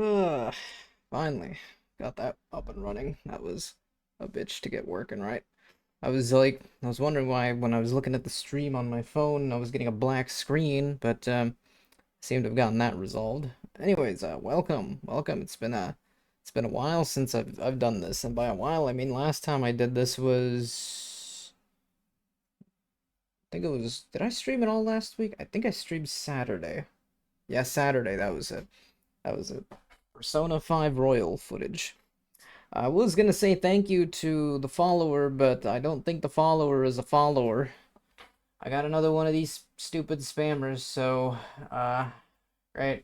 Ugh, finally got that up and running. That was a bitch to get working, right? I was wondering why when I was looking at the stream on my phone, I was getting a black screen, but seemed to have gotten that resolved. Anyways, welcome. It's been a while since I've done this, and by a while I mean last time I did this was I think it was did I stream it all last week? I think I streamed Saturday. Yeah, Saturday. That was it. That was it. Persona 5 Royal footage. I was gonna say thank you to the follower, but I don't think the follower is a follower. I got another one of these stupid spammers, so, right,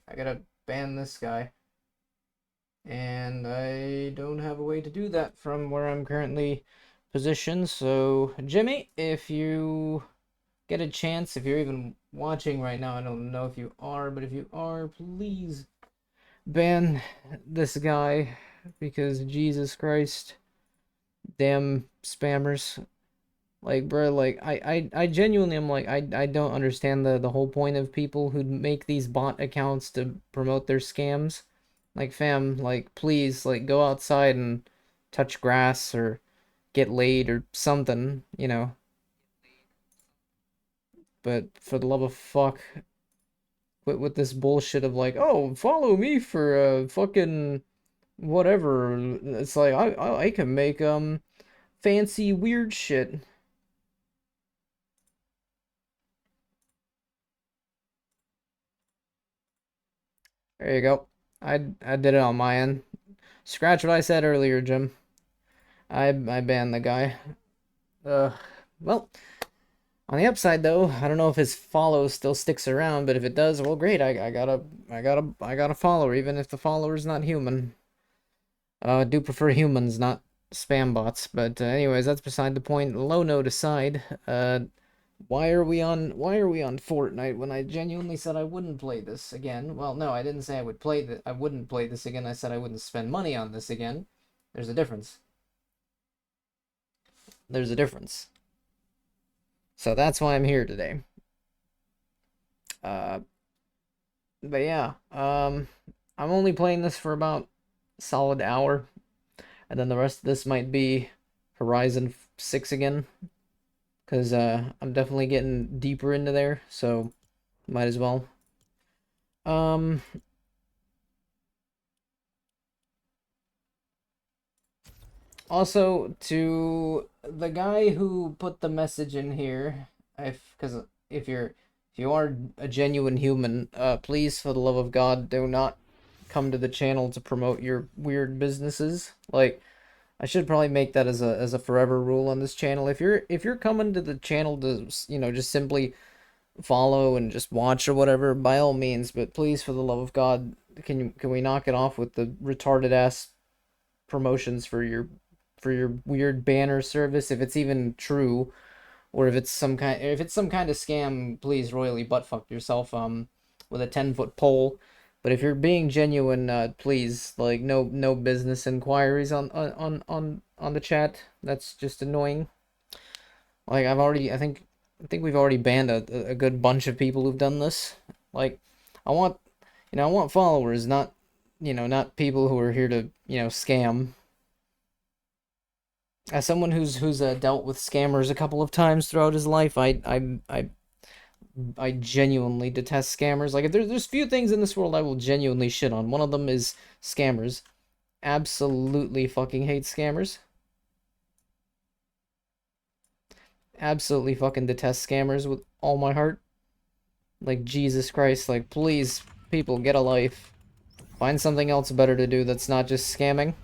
I gotta ban this guy. And I don't have a way to do that from where I'm currently positioned, so, Jimmy, if you get a chance, if you're even watching right now, I don't know if you are, but if you are, please ban this guy, because Jesus Christ. Damn spammers. Like, bro, like I genuinely am like I don't understand the whole point of people who make these bot accounts to promote their scams. Like, fam, like please, like go outside and touch grass or get laid or something, you know. But for the love of fuck, quit with this bullshit of like, oh, follow me for fucking whatever. It's like I can make fancy weird shit. There you go. I did it on my end. Scratch what I said earlier, Jim. I banned the guy. Uh, well, on the upside though, I don't know if his follow still sticks around, but if it does, well, great. I got a follower, even if the follower's not human. I do prefer humans, not spam bots. But anyways, that's beside the point. Low note aside, why are we on Fortnite when I genuinely said I wouldn't play this again? Well, no, I didn't say I wouldn't play this again. I said I wouldn't spend money on this again. There's a difference. There's a difference. So that's why I'm here today. Uh but yeah, I'm only playing this for about a solid hour, and then the rest of this might be Horizon 6 again, cuz I'm definitely getting deeper into there, so might as well. Um Also, to the guy who put the message in here, if because if you are a genuine human, please, for the love of God, do not come to the channel to promote your weird businesses. Like, I should probably make that as a forever rule on this channel. If you're coming to the channel to just simply follow and just watch or whatever, by all means. But please, for the love of God, can we knock it off with the retarded ass promotions for your weird banner service, if it's even true, or if it's some kind of scam, please royally buttfuck yourself with a 10-foot pole. But if you're being genuine, please, like, no business inquiries on the chat. That's just annoying. Like, I think we've already banned a good bunch of people who've done this. Like, I want I want followers, not not people who are here to scam. As someone who's dealt with scammers a couple of times throughout his life, I genuinely detest scammers. Like, if there's few things in this world I will genuinely shit on. One of them is scammers. Absolutely fucking hate scammers. Absolutely fucking detest scammers with all my heart. Like, Jesus Christ, like, please, people, get a life. Find something else better to do that's not just scamming.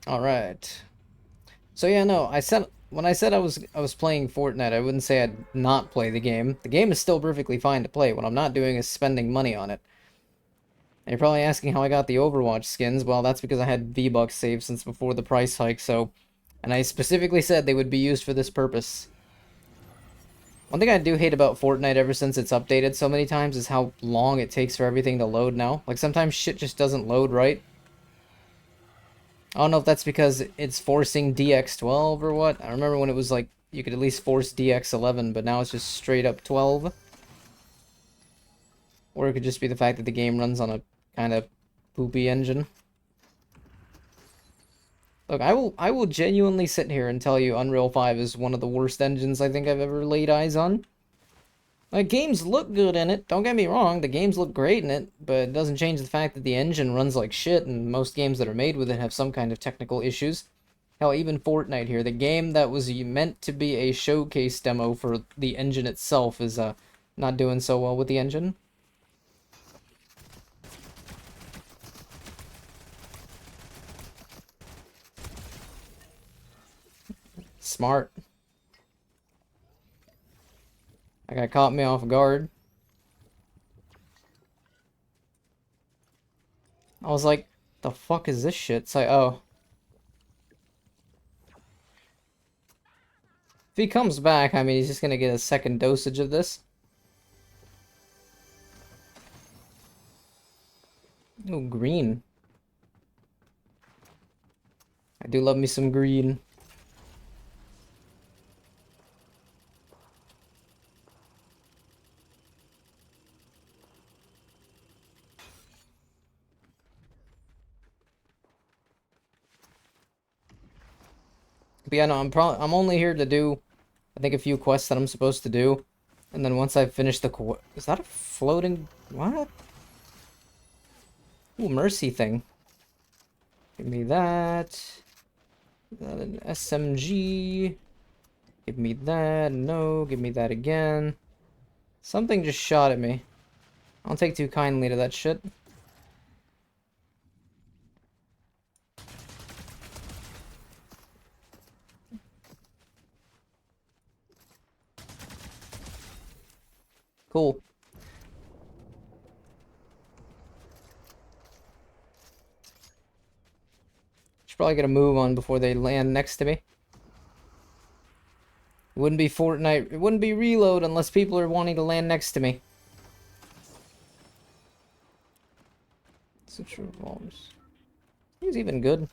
Alright. So yeah, no, I said when I said I was playing Fortnite, I wouldn't say I'd not play the game. The game is still perfectly fine to play. What I'm not doing is spending money on it. And you're probably asking how I got the Overwatch skins. Well, that's because I had V-Bucks saved since before the price hike, so... And I specifically said they would be used for this purpose. One thing I do hate about Fortnite ever since it's updated so many times is how long it takes for everything to load now. Like, sometimes shit just doesn't load right. I don't know if that's because it's forcing DX12 or what. I remember when it was like, you could at least force DX11, but now it's just straight up 12. Or it could just be the fact that the game runs on a kind of poopy engine. Look, I will genuinely sit here and tell you Unreal 5 is one of the worst engines I think I've ever laid eyes on. Like, games look good in it, don't get me wrong, the games look great in it, but it doesn't change the fact that the engine runs like shit, and most games that are made with it have some kind of technical issues. Hell, even Fortnite here, the game that was meant to be a showcase demo for the engine itself is not doing so well with the engine. Smart. That guy caught me off guard. I was like, the fuck is this shit? It's like, oh. If he comes back, I mean, he's just gonna get a second dosage of this. Oh, green. I do love me some green. But yeah, no, I'm only here to do, I think, a few quests that I'm supposed to do. And then once I've finished the is that a floating, what? Ooh, mercy thing. Give me that. Is that an SMG? Give me that. No, give me that again. Something just shot at me. I don't take too kindly to that shit. Cool. Should probably get a move on before they land next to me. It wouldn't be Fortnite, it wouldn't be Reload unless people are wanting to land next to me. Such revolvers. He's even good.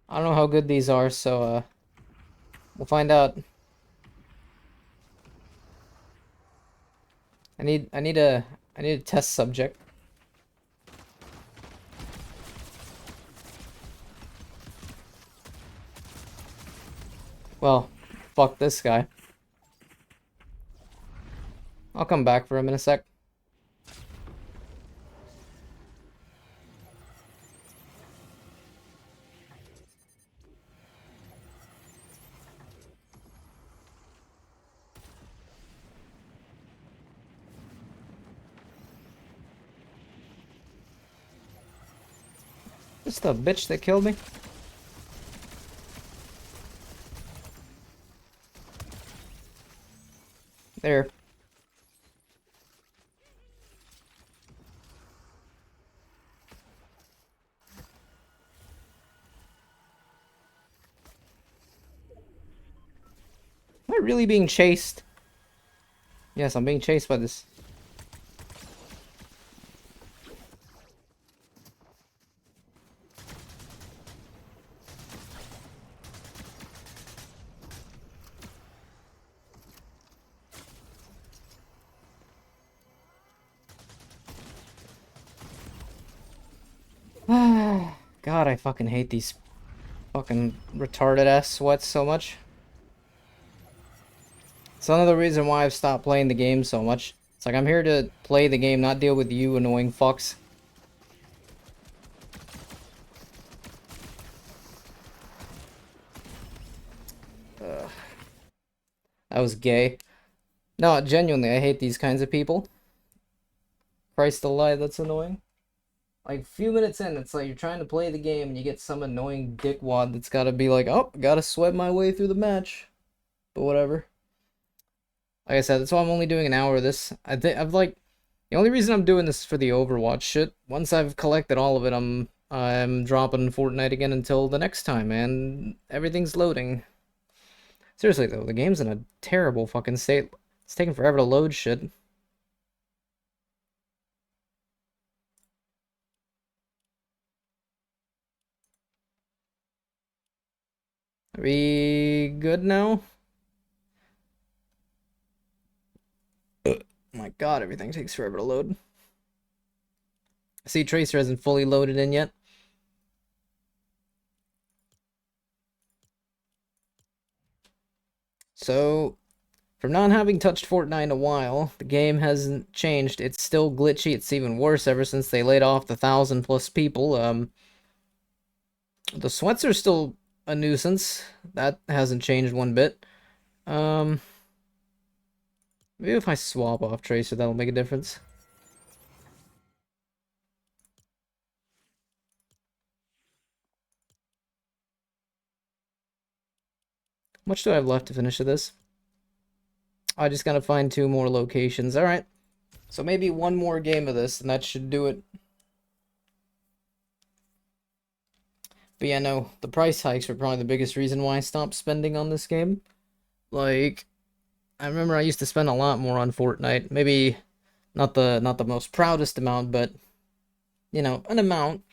I don't know how good these are, so we'll find out. I need a test subject. Well, fuck this guy. I'll come back for him in a sec. This the bitch that killed me? There. Am I really being chased? Yes, I'm being chased by this. God, I fucking hate these fucking retarded ass sweats so much. It's another reason why I've stopped playing the game so much. It's like I'm here to play the game, not deal with you annoying fucks. Ugh. That was gay. No, genuinely, I hate these kinds of people. Christ alive, that's annoying. Like, few minutes in, it's like you're trying to play the game and you get some annoying dickwad that's gotta be like, oh, gotta sweat my way through the match. But whatever. Like I said, that's why I'm only doing an hour of this. I've like, the only reason I'm doing this is for the Overwatch shit. Once I've collected all of it, I'm dropping Fortnite again until the next time, and everything's loading. Seriously though, the game's in a terrible fucking state. It's taking forever to load shit. Are we good now? my god, everything takes forever to load. See, Tracer hasn't fully loaded in yet. So, from not having touched Fortnite in a while, the game hasn't changed. It's still glitchy. It's even worse ever since they laid off the 1,000+ people. The sweats are still a nuisance. That hasn't changed one bit. Um, Maybe if I swap off Tracer, that'll make a difference. How much do I have left to finish this? I just gotta find 2 more locations. Alright. So maybe one more game of this, and that should do it. But yeah, no, the price hikes were probably the biggest reason why I stopped spending on this game. Like, I remember I used to spend a lot more on Fortnite. Maybe not the most proudest amount, but you know, an amount.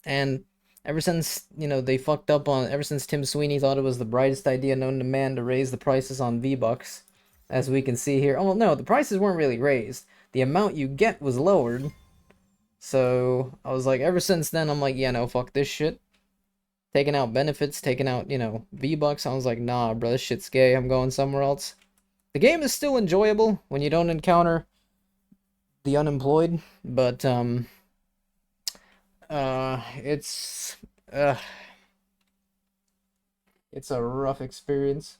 And ever since, they fucked up on ever since Tim Sweeney thought it was the brightest idea known to man to raise the prices on V-Bucks, as we can see here. Oh, well, no, the prices weren't really raised. The amount you get was lowered. So, I was like, ever since then, I'm like, yeah, no, fuck this shit. Taking out benefits, taking out, V-Bucks. I was like, nah, bro, this shit's gay. I'm going somewhere else. The game is still enjoyable when you don't encounter the unemployed, but, it's, it's a rough experience.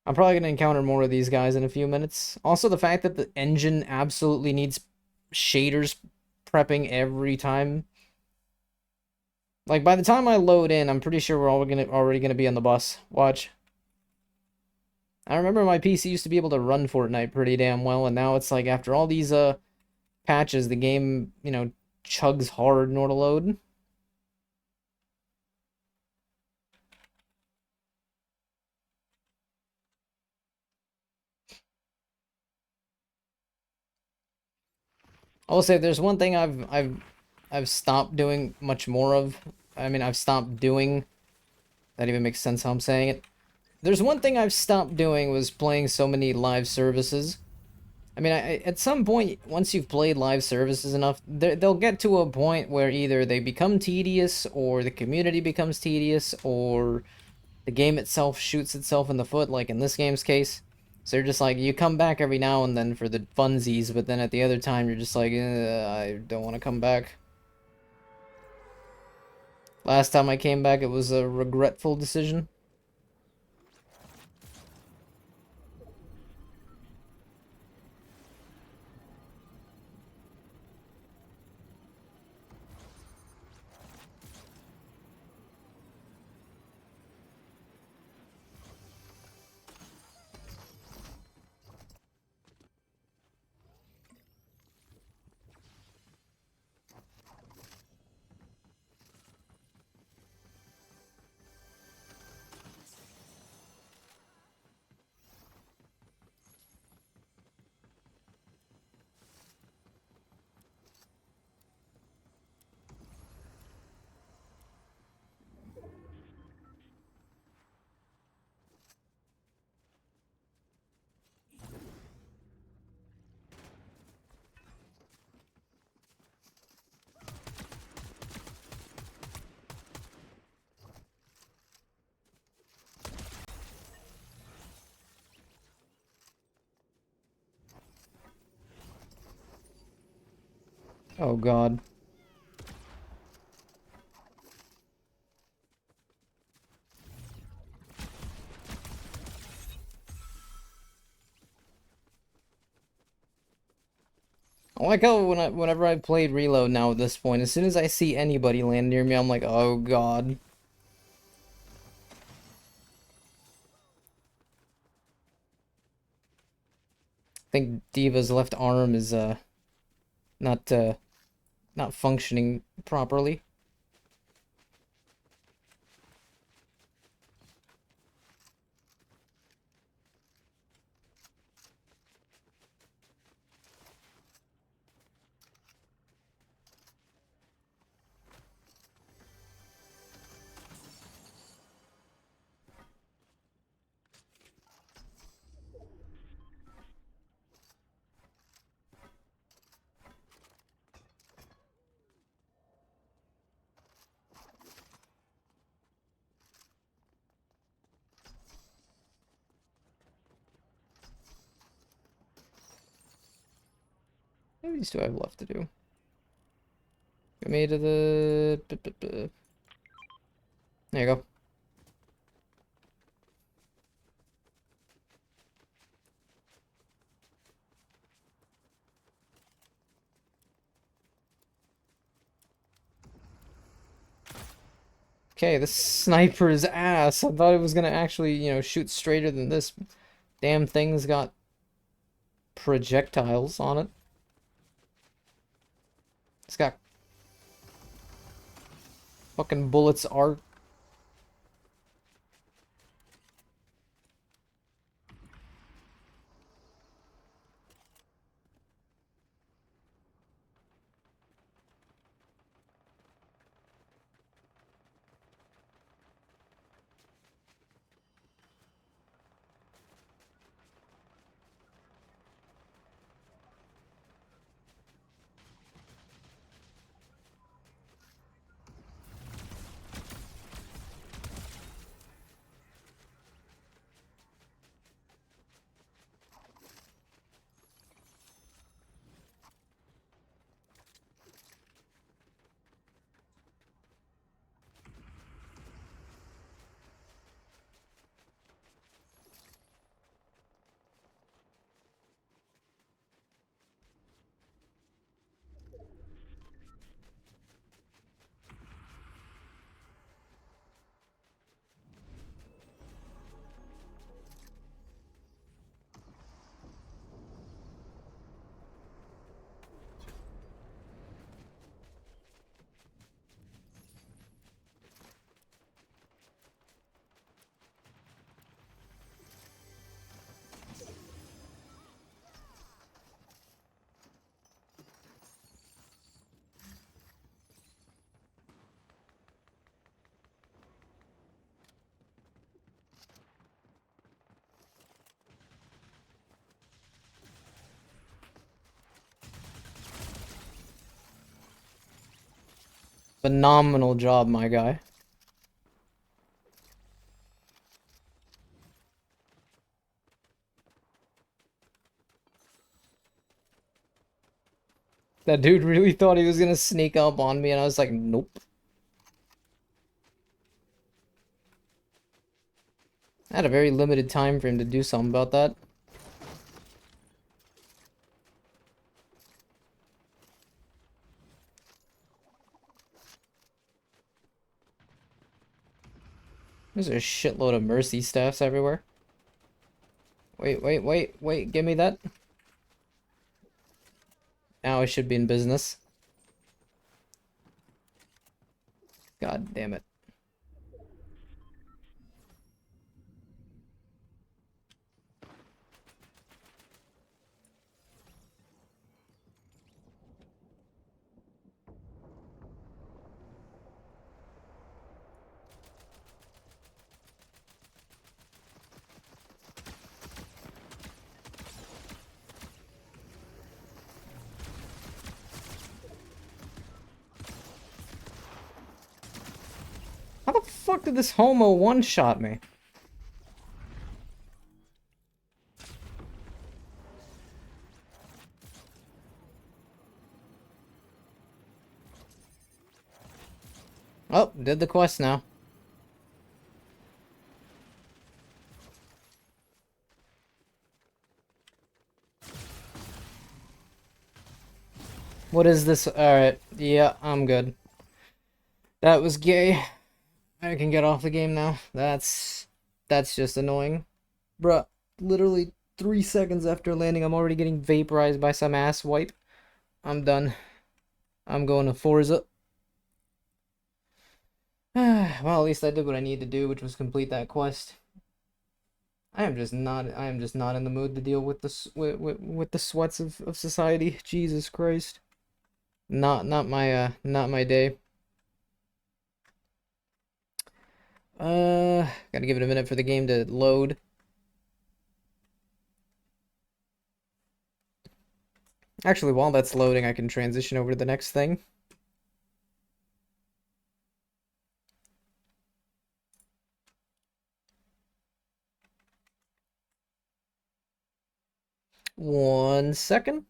I'm probably going to encounter more of these guys in a few minutes. Also, the fact that the engine absolutely needs shaders prepping every time. Like, by the time I load in, I'm pretty sure we're already gonna be on the bus. Watch. I remember my PC used to be able to run Fortnite pretty damn well, and now it's like, after all these, patches, the game, chugs hard in order to load. I will say there's one thing I've stopped doing much more of. I mean, I've stopped doing. That even makes sense how I'm saying it. There's one thing I've stopped doing was playing so many live services. I mean, at some point, once you've played live services enough, they'll get to a point where either they become tedious, or the community becomes tedious, or the game itself shoots itself in the foot, like in this game's case. So you're just like, you come back every now and then for the funsies, but then at the other time, you're just like, I don't want to come back. Last time I came back, it was a regretful decision. Oh god. I like how whenever I've played Reload now at this point, as soon as I see anybody land near me, I'm like, oh god. I think Diva's left arm is not not functioning properly. What these do I have left to do? Get me to the... There you go. Okay, this sniper's ass. I thought it was gonna actually, shoot straighter than this. Damn thing's got projectiles on it. It's got fucking bullets are phenomenal job, my guy. That dude really thought he was gonna sneak up on me, and I was like, nope. I had a very limited time frame to do something about that. There's a shitload of mercy staffs everywhere. Wait, give me that. Now I should be in business. God damn it. How the fuck did this homo one-shot me? Oh, did the quest now. What is this? Alright, yeah, I'm good. That was gay. I can get off the game now. That's just annoying. Bruh, literally 3 seconds after landing, I'm already getting vaporized by some ass wipe. I'm done. I'm going to Forza. Well, at least I did what I need to do, which was complete that quest. I am just not in the mood to deal with with the sweats of society. Jesus Christ. Not my day. Gotta give it a minute for the game to load. Actually, while that's loading, I can transition over to the next thing. One second.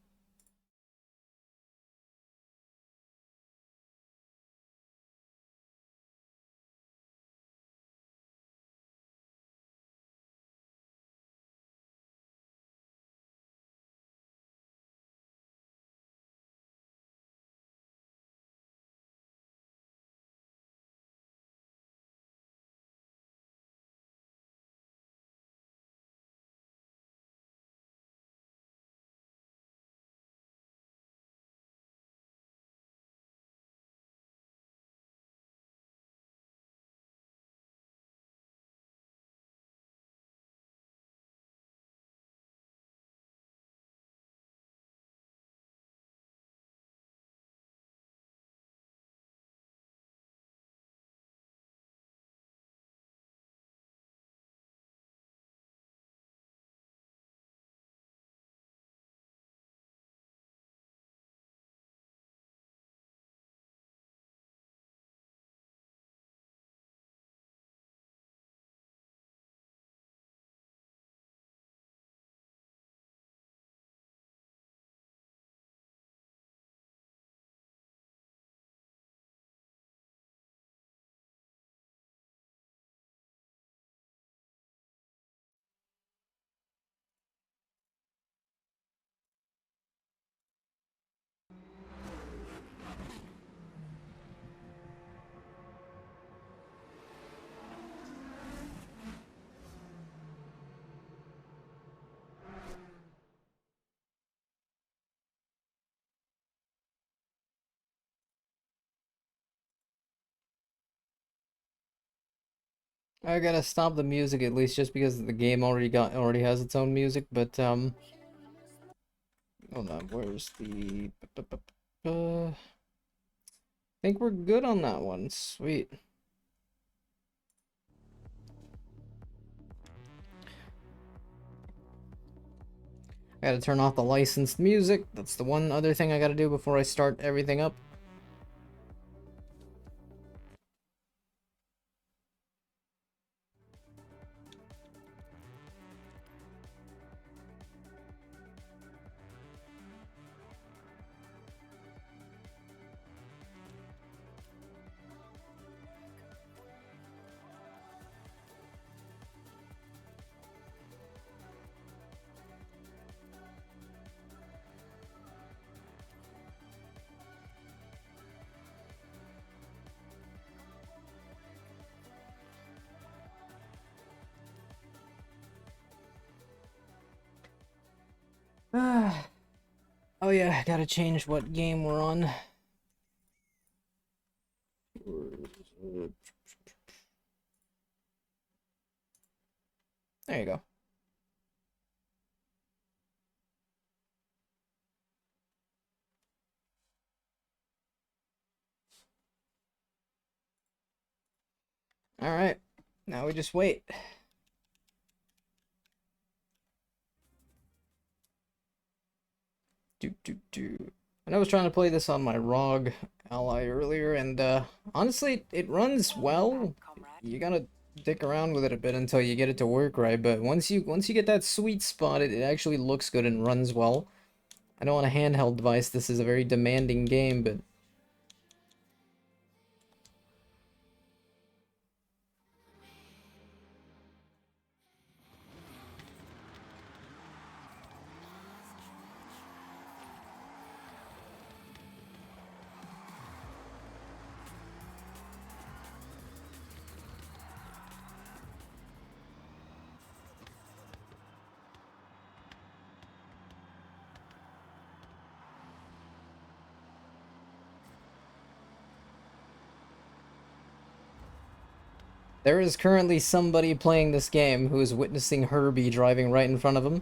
I gotta stop the music at least just because the game already has its own music, but hold on, where's the I think we're good on that one. Sweet. I gotta turn off the licensed music. That's the one other thing I gotta do before I start everything up. Oh yeah, I gotta change what game we're on. There you go. Alright, now we just wait. And I was trying to play this on my ROG Ally earlier, and honestly, it runs well. You gotta dick around with it a bit until you get it to work right, but once you get that sweet spot, it actually looks good and runs well. I know on a handheld device this is a very demanding game, but there is currently somebody playing this game who is witnessing Herbie driving right in front of him.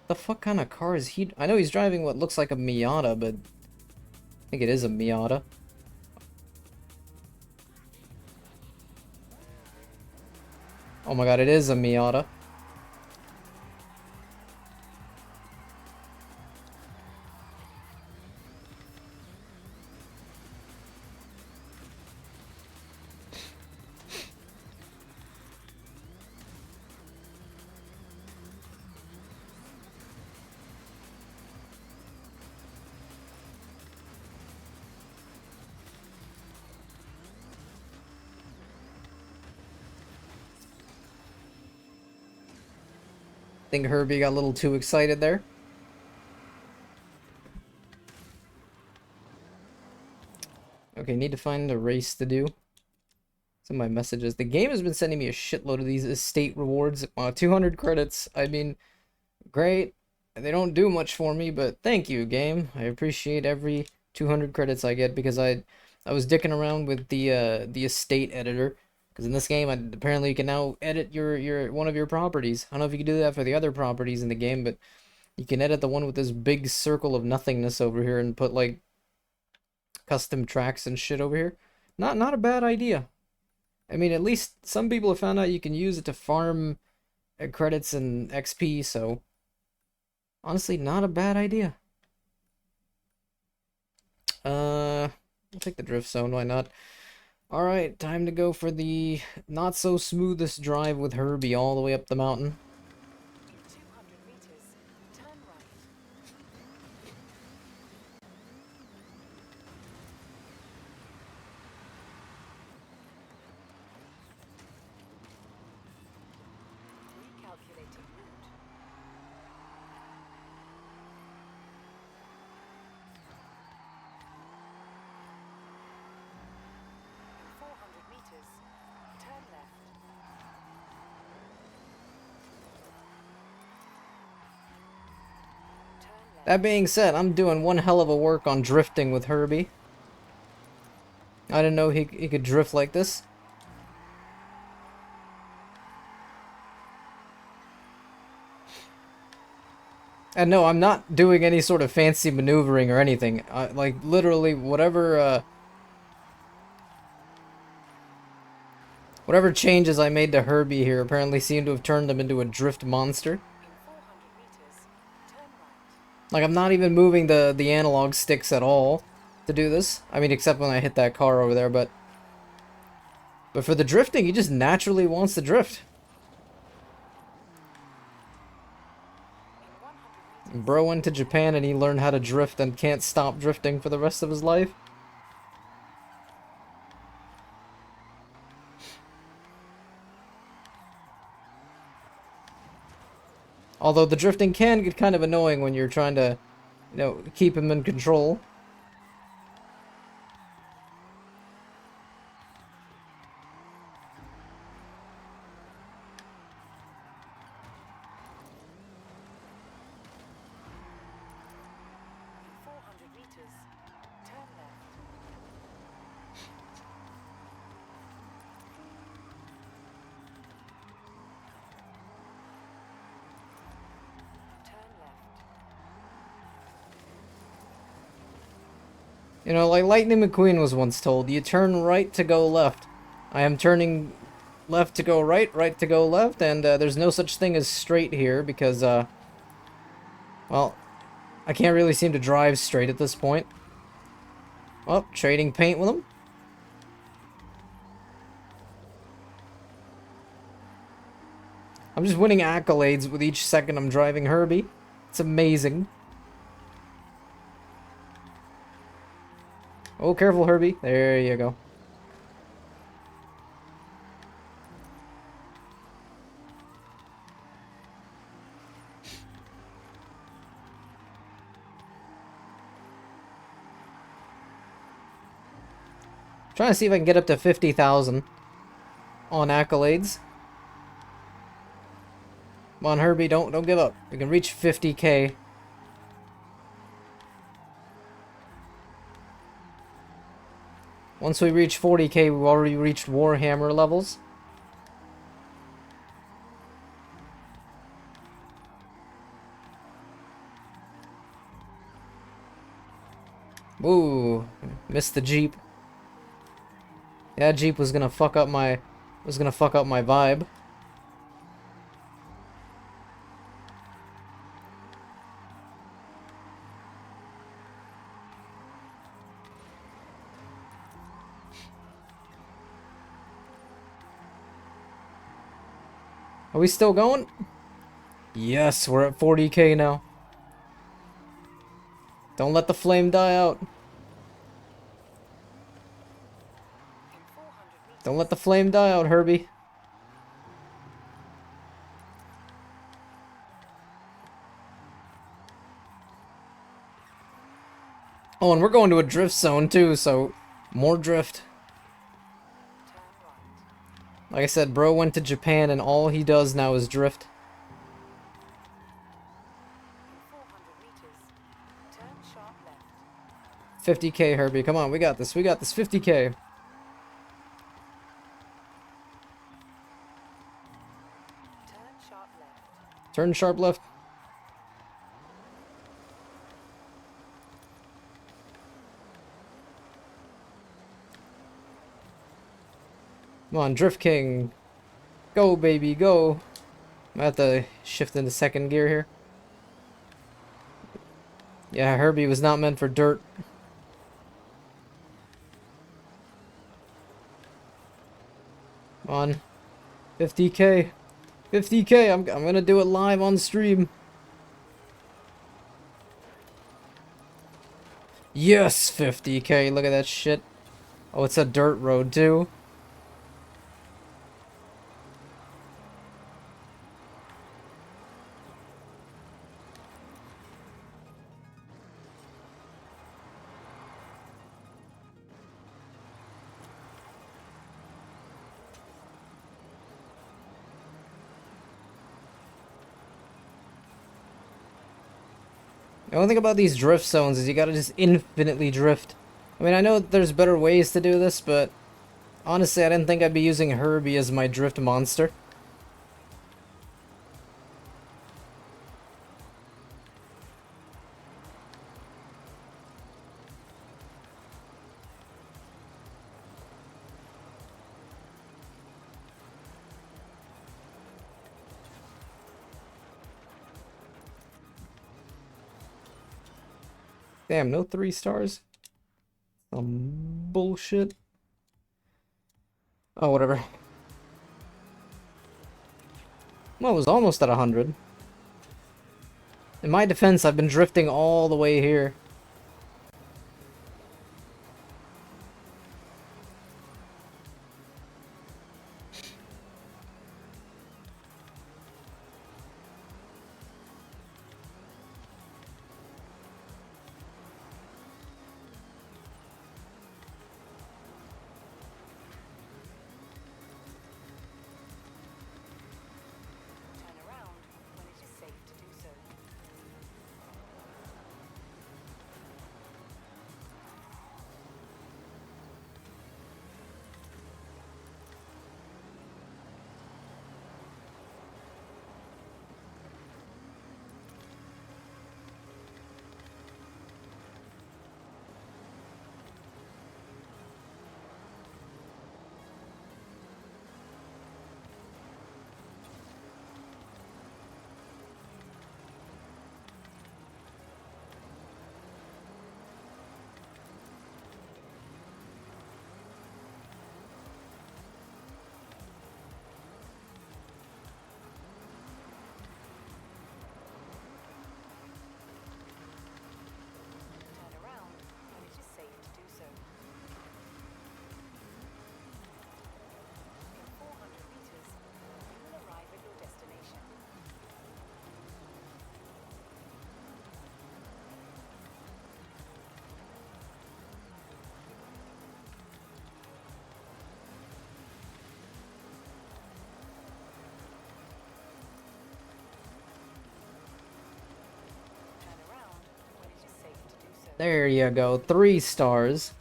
The fuck kind of car is he? I know he's driving what looks like a Miata, but I think it is a Miata. Oh my god, it is a Miata. Think Herbie got a little too excited there. Okay, need to find a race to do. Some of my messages. The game has been sending me a shitload of these estate rewards. 200 credits. I mean, great. They don't do much for me, but thank you, game. I appreciate every 200 credits I get because I was dicking around with the estate editor. Because in this game, apparently you can now edit your one of your properties. I don't know if you can do that for the other properties in the game, but you can edit the one with this big circle of nothingness over here and put like custom tracks and shit over here. Not a bad idea. I mean, at least some people have found out you can use it to farm credits and XP, so honestly, not a bad idea. I'll take the drift zone, why not? Alright, time to go for the not so smoothest drive with Herbie all the way up the mountain. 200 meters, turn right. Recalculating route. In 400 meters, turn left. Turn left. That being said, I'm doing one hell of a work on drifting with Herbie. I didn't know he could drift like this. And no, I'm not doing any sort of fancy maneuvering or anything. Like, literally, whatever changes I made to Herbie here apparently seem to have turned him into a drift monster. In 400 meters, turn right. Like, I'm not even moving the analog sticks at all to do this. I mean, except when I hit that car over there, but for the drifting, he just naturally wants to drift. In 100 meters, Bro went to Japan and he learned how to drift and can't stop drifting for the rest of his life. Although the drifting can get kind of annoying when you're trying to, keep him in control. in 400 meters, turn left. Turn left. You know, like Lightning McQueen was once told, you turn right to go left. I am turning left to go right, right to go left, and there's no such thing as straight here because, well, I can't really seem to drive straight at this point. Well, trading paint with him. I'm just winning accolades with each second I'm driving Herbie. It's amazing. Oh, careful, Herbie. There you go. Trying to see if I can get up to 50,000 on accolades. Come on, Herbie, don't give up. We can reach 50K. Once we reach 40K, we've already reached Warhammer levels. Ooh, missed the Jeep. Yeah, Jeep was gonna fuck up my vibe. Are we still going? Yes, we're at 40K now. Don't let the flame die out. In 400 meters, Don't let the flame die out, Herbie. Oh, and we're going to a drift zone too, so more drift. turn right. Like I said, bro went to Japan and all he does now is drift. In 400 meters, turn sharp left. 50K, Herbie. Come on, we got this. We got this. 50K. Turn sharp left. Turn sharp left. Come on, Drift King. Go, baby, go. I'm gonna have to shift into second gear here. Yeah, Herbie was not meant for dirt. Come on. 50K. 50K. I'm gonna do it live on stream. Yes, 50K. Look at that shit. Oh, it's a dirt road too. The only thing about these drift zones is you gotta just infinitely drift. I mean, I know there's better ways to do this, but honestly, I didn't think I'd be using Herbie as my drift monster. Damn, no 3 stars? Some bullshit. Oh, whatever. Well, it was almost at 100. In my defense, I've been drifting all the way here. Turn around when it is safe to do so. Turn around when it is safe to do so. In 400 meters, you will arrive at your destination. Turn around when it is safe to do so. There you go, 3 stars.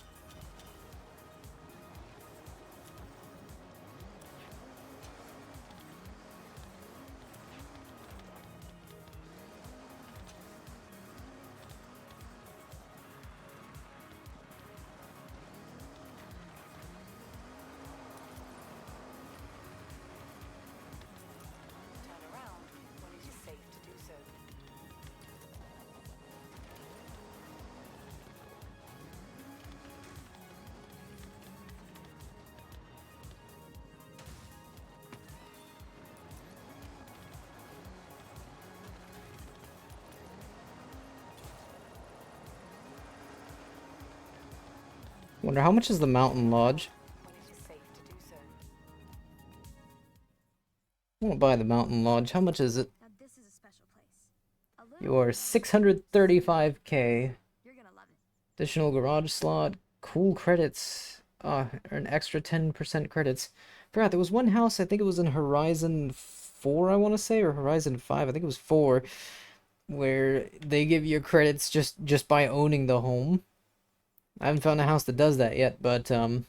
Turn around when it is safe to do so. Wonder how much is the mountain lodge? When it is safe to do so. I want to buy the mountain lodge. How much is it? Now this is a special place. A little You are bit 635k. You're gonna love it. Additional garage slot. Cool credits. An extra 10% credits. Forgot, there was one house, I think it was in Horizon 4, I want to say, or Horizon 5, I think it was 4, where they give you credits just by owning the home. I haven't found a house that does that yet, but if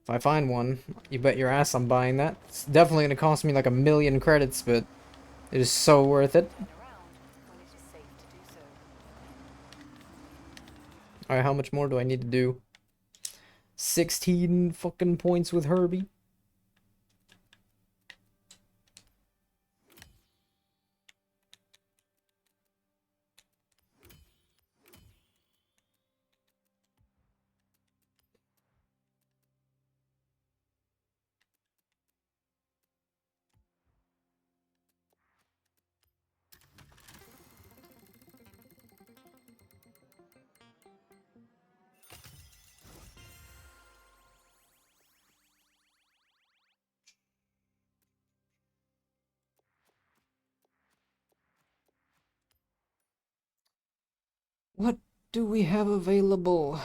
I find one, you bet your ass I'm buying that. It's definitely gonna cost me like 1,000,000 credits, but it is so worth it. Turn around when it is safe to do so. Alright, how much more do I need to do? 16 fucking points with Herbie. What do we have available?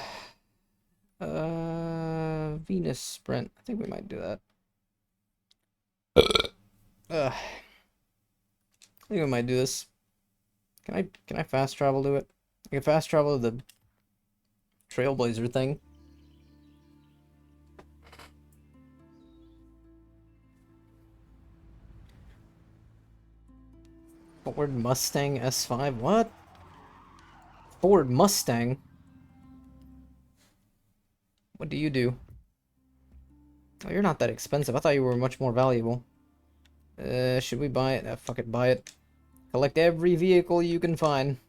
Venus Sprint. I think we might do that. I think we might do this. Can I fast travel to it? I can fast travel to the Trailblazer thing. Ford Mustang S5. What? Ford Mustang? What do you do? Oh, you're not that expensive. I thought you were much more valuable. Should we buy it? Fuck it, buy it. Collect every vehicle you can find.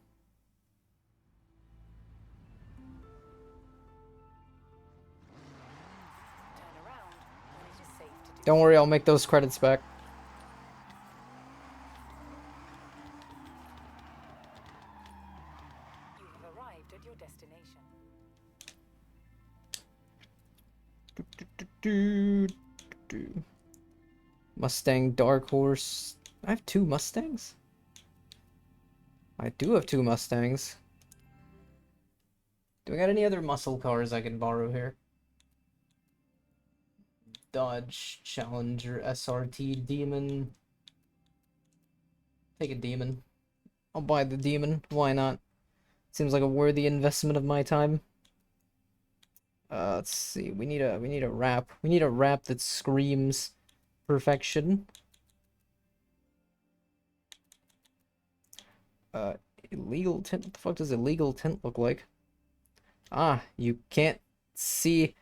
Don't worry, I'll make those credits back. You have arrived at your destination. Mustang Dark Horse. I have two Mustangs? I do have two Mustangs. Do I got any other muscle cars I can borrow here? Dodge Challenger SRT Demon. Take a Demon. I'll buy the Demon. Why not? Seems like a worthy investment of my time. Let's see. We need a wrap. We need a wrap that screams perfection. Illegal tint. What the fuck does illegal tint look like? Ah, you can't see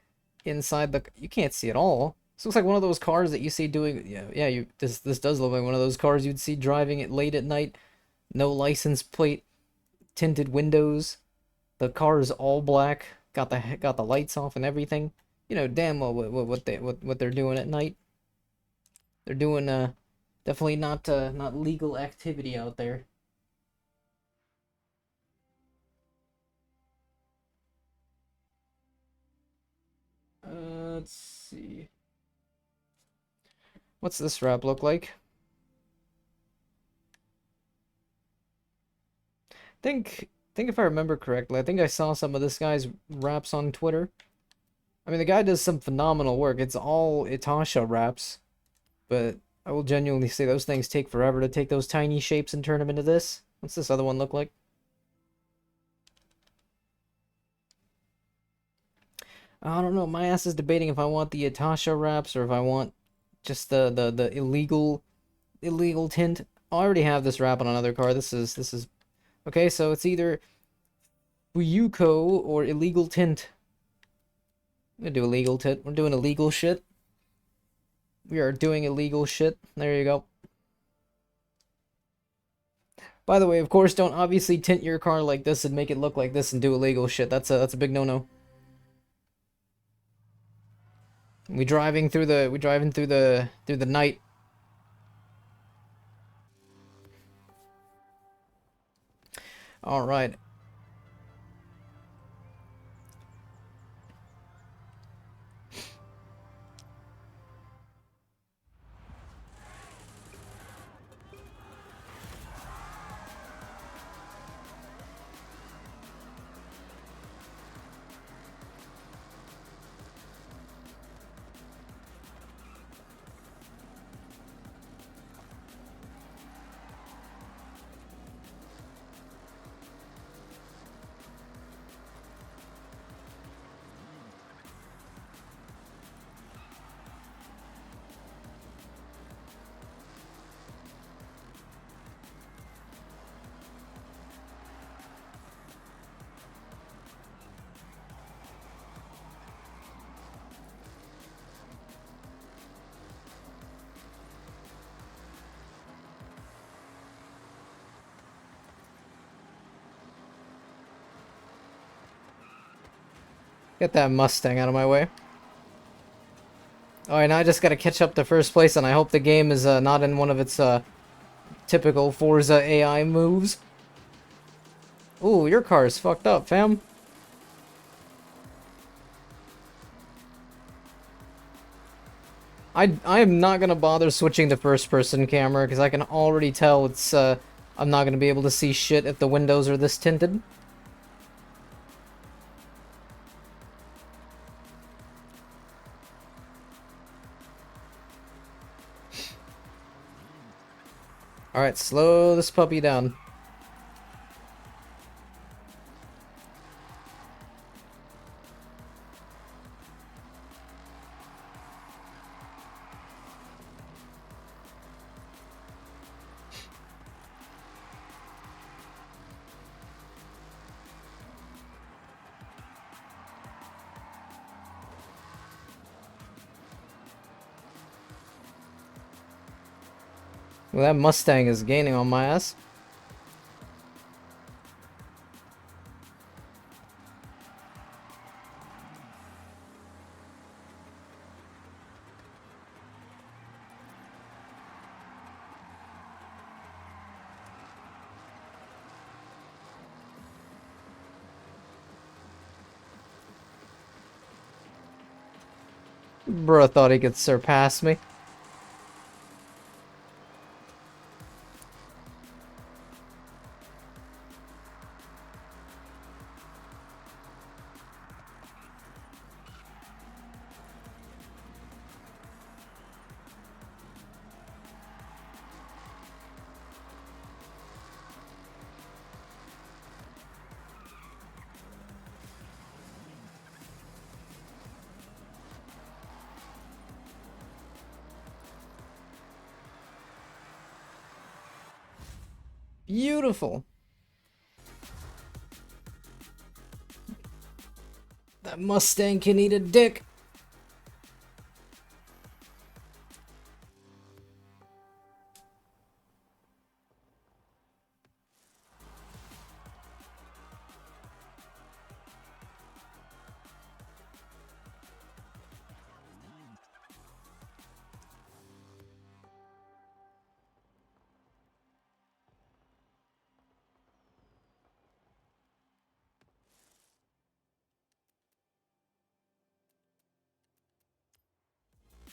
inside the. You can't see at all. This looks like one of those cars that you see doing. Yeah. This does look like one of those cars you'd see driving it late at night. No license plate, tinted windows. The car is all black. Got the lights off and everything. You know damn well what they're doing at night. They're doing definitely not legal activity out there. Let's see. What's this wrap look like? Think if I remember correctly, I think I saw some of this guy's raps on Twitter. I mean, the guy does some phenomenal work. It's all Itasha raps, but I will genuinely say those things take forever to take those tiny shapes and turn them into this. What's this other one look like? I don't know. My ass is debating if I want the Itasha wraps or if I want just the illegal tint. I already have this wrap on another car. This is okay. So it's either Fuyuko or illegal tint. I'm gonna do illegal tint. We're doing illegal shit. We are doing illegal shit. There you go. By the way, of course, don't obviously tint your car like this and make it look like this and do illegal shit. That's a big no-no. We driving through the night. All right. Get that Mustang out of my way. Alright, now I just gotta catch up to first place, and I hope the game is not in one of its typical Forza AI moves. Ooh, your car is fucked up, fam. I am not gonna bother switching to first person camera because I can already tell it's I'm not gonna be able to see shit if the windows are this tinted. Alright, slow this puppy down. Well, that Mustang is gaining on my ass. Bruh thought he could surpass me. Beautiful. That Mustang can eat a dick.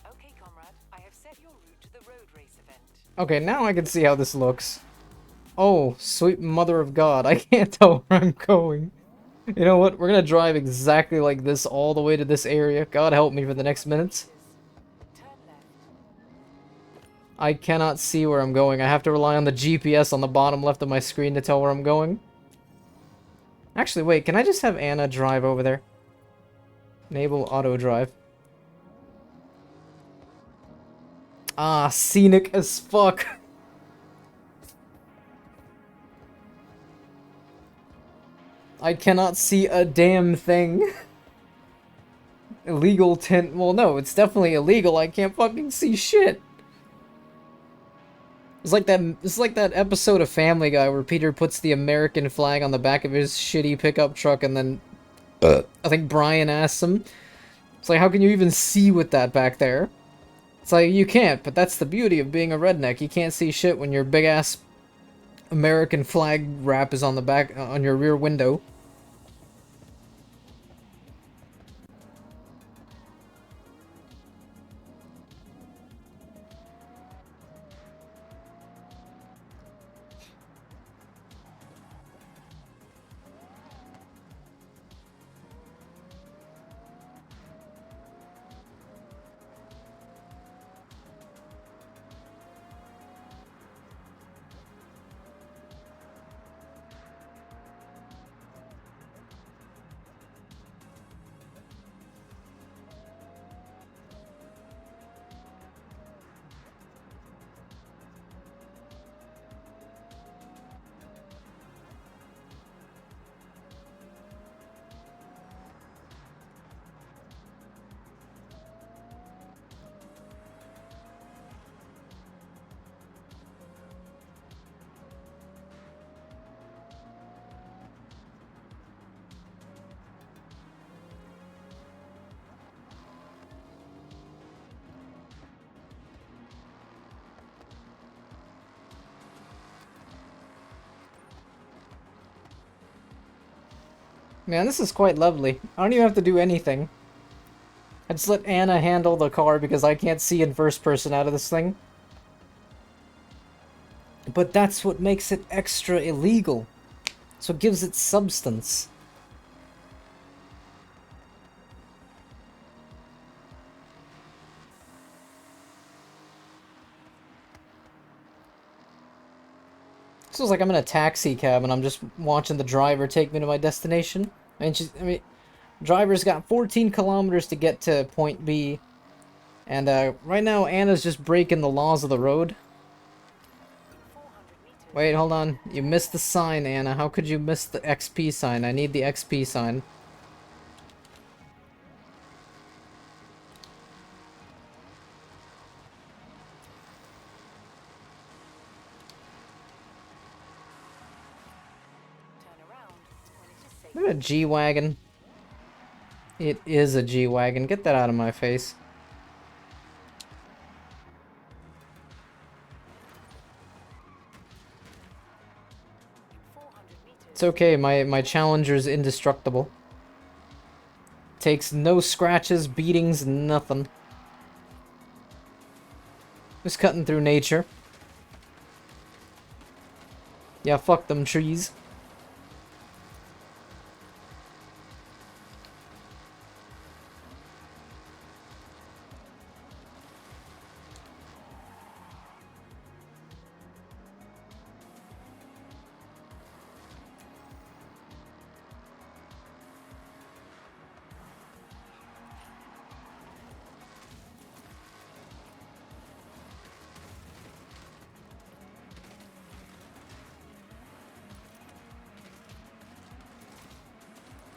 Okay, comrade, I have set your route to the road race event. Okay, now I can see how this looks. Oh, sweet mother of God, I can't tell where I'm going. You know what? We're gonna drive exactly like this all the way to this area. God help me for the next minutes. Turn left. I cannot see where I'm going. I have to rely on the GPS on the bottom left of my screen to tell where I'm going. Actually, wait, can I just have Anna drive over there? Enable auto drive. Ah, scenic as fuck. I cannot see a damn thing. Illegal tint. Well, no, it's definitely illegal. I can't fucking see shit. It's like that episode of Family Guy where Peter puts the American flag on the back of his shitty pickup truck and then I think Brian asks him, it's like, how can you even see with that back there? It's like, you can't, but that's the beauty of being a redneck. You can't see shit when your big ass American flag wrap is on the back, on your rear window. Man, this is quite lovely. I don't even have to do anything. I just let Anna handle the car because I can't see in first person out of this thing. But that's what makes it extra illegal. That's what gives it substance. This feels like I'm in a taxi cab and I'm just watching the driver take me to my destination. I mean, driver's got 14 kilometers to get to point B. And right now Anna's just breaking the laws of the road. 400 meters. Wait, hold on. You missed the sign, Anna. How could you miss the XP sign? I need the XP sign. Turn around when it is safe. Is that a G-Wagon? It is a G-Wagon. Get that out of my face. In 400 meters. It's okay, my Challenger's indestructible. Takes no scratches, beatings, nothing. Just cutting through nature. Yeah, fuck them trees.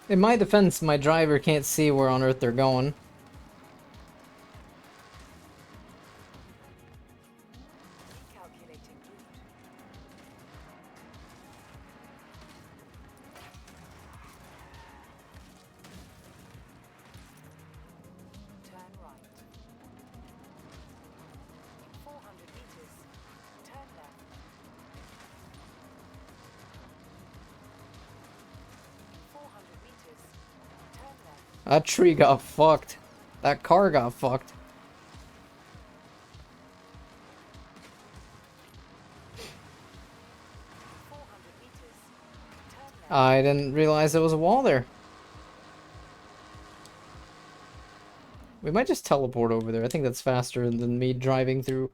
In my defense, my driver can't see where on earth they're going. Recalculating route. Turn right. In 400 meters, turn left. In 400 meters, turn left. That tree got fucked. That car got fucked. 400 meters, turn left. I didn't realize there was a wall there. We might just teleport over there. I think that's faster than me driving through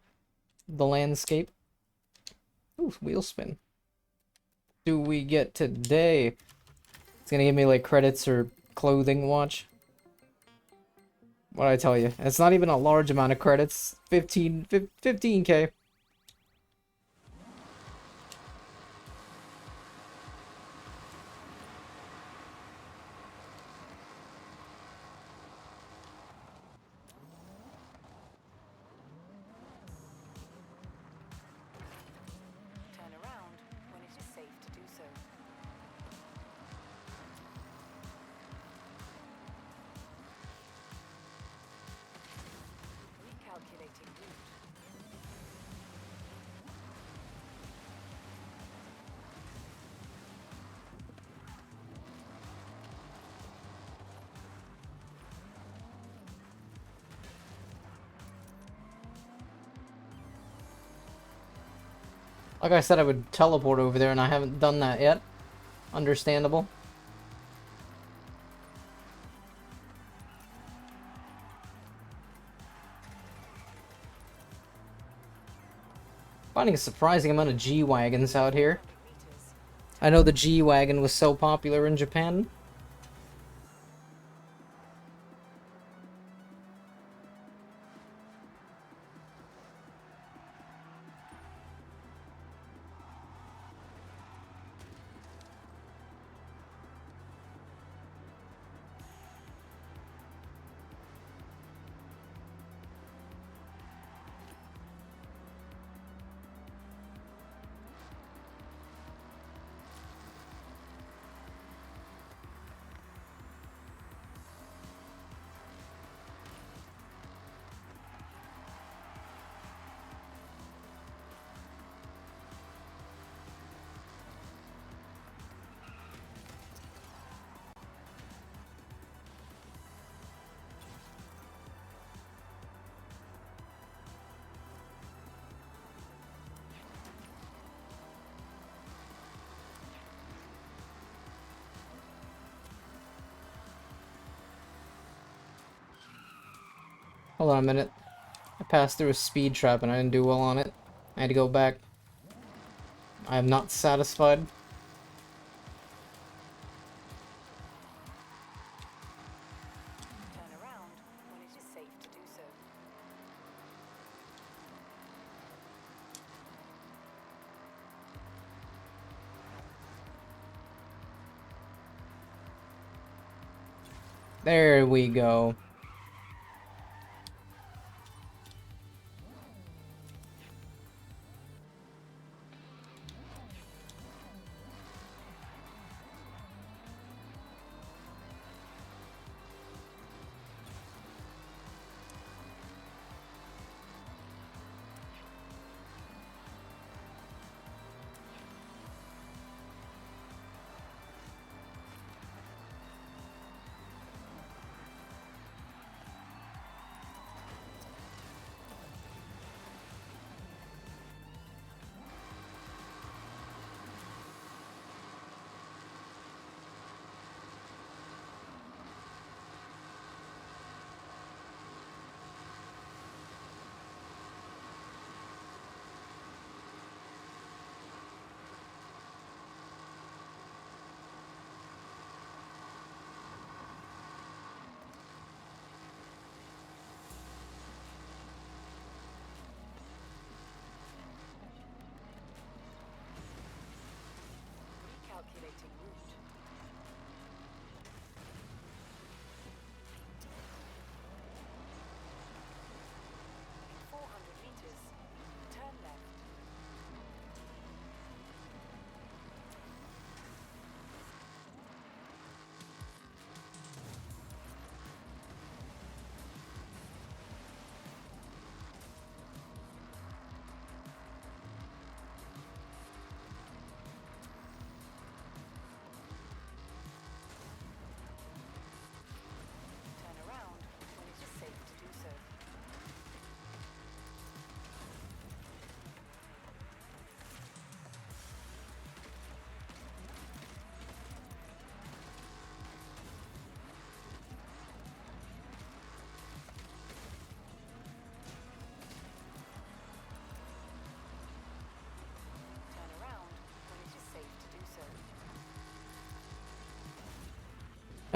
the landscape. Ooh, wheel spin. Do we get today? It's gonna give me like credits or clothing watch. What'd I tell you? It's not even a large amount of credits. 15K. Turn around when it is safe to do so. Recalculating route. Like I said, I would teleport over there, and I haven't done that yet. Understandable. Finding a surprising amount of G-Wagons out here. Meters. I know the G-Wagon was so popular in Japan. Hold on a minute. I passed through a speed trap and I didn't do well on it. I had to go back. I am not satisfied. Turn around when it is safe to do so. There we go.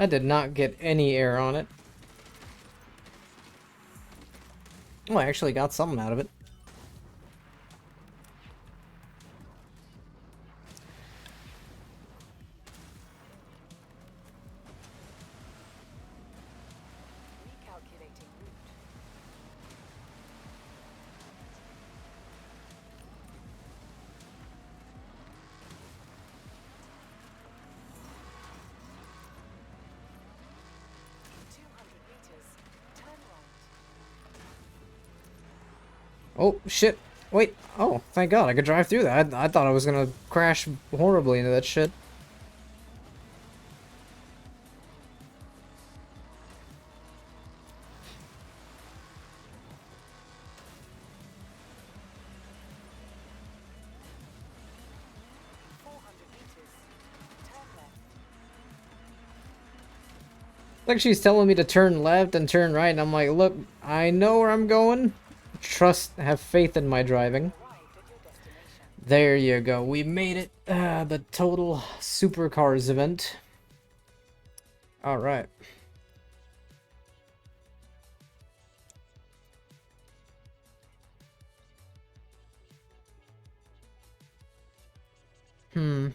I did not get any air on it. Oh, I actually got something out of it. Recalculating route. In 200 meters, turn right. Oh, shit. Wait. Oh, thank God. I could drive through that. I thought I was gonna crash horribly into that shit. Like she's telling me to turn left and turn right, and I'm like, look, I know where I'm going. Trust, have faith in my driving. There you go. We made it. The total supercars event. All right. Hmm.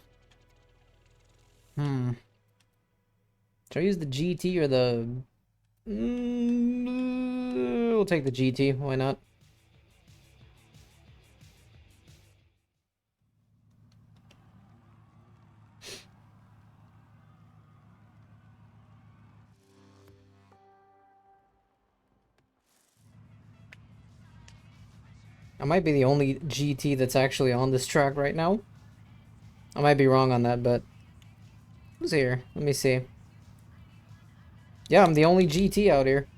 Should I use the GT or the... we'll take the GT. Why not? I might be the only GT that's actually on this track right now. I might be wrong on that, but... Who's here? Let me see. Yeah, I'm the only GT out here.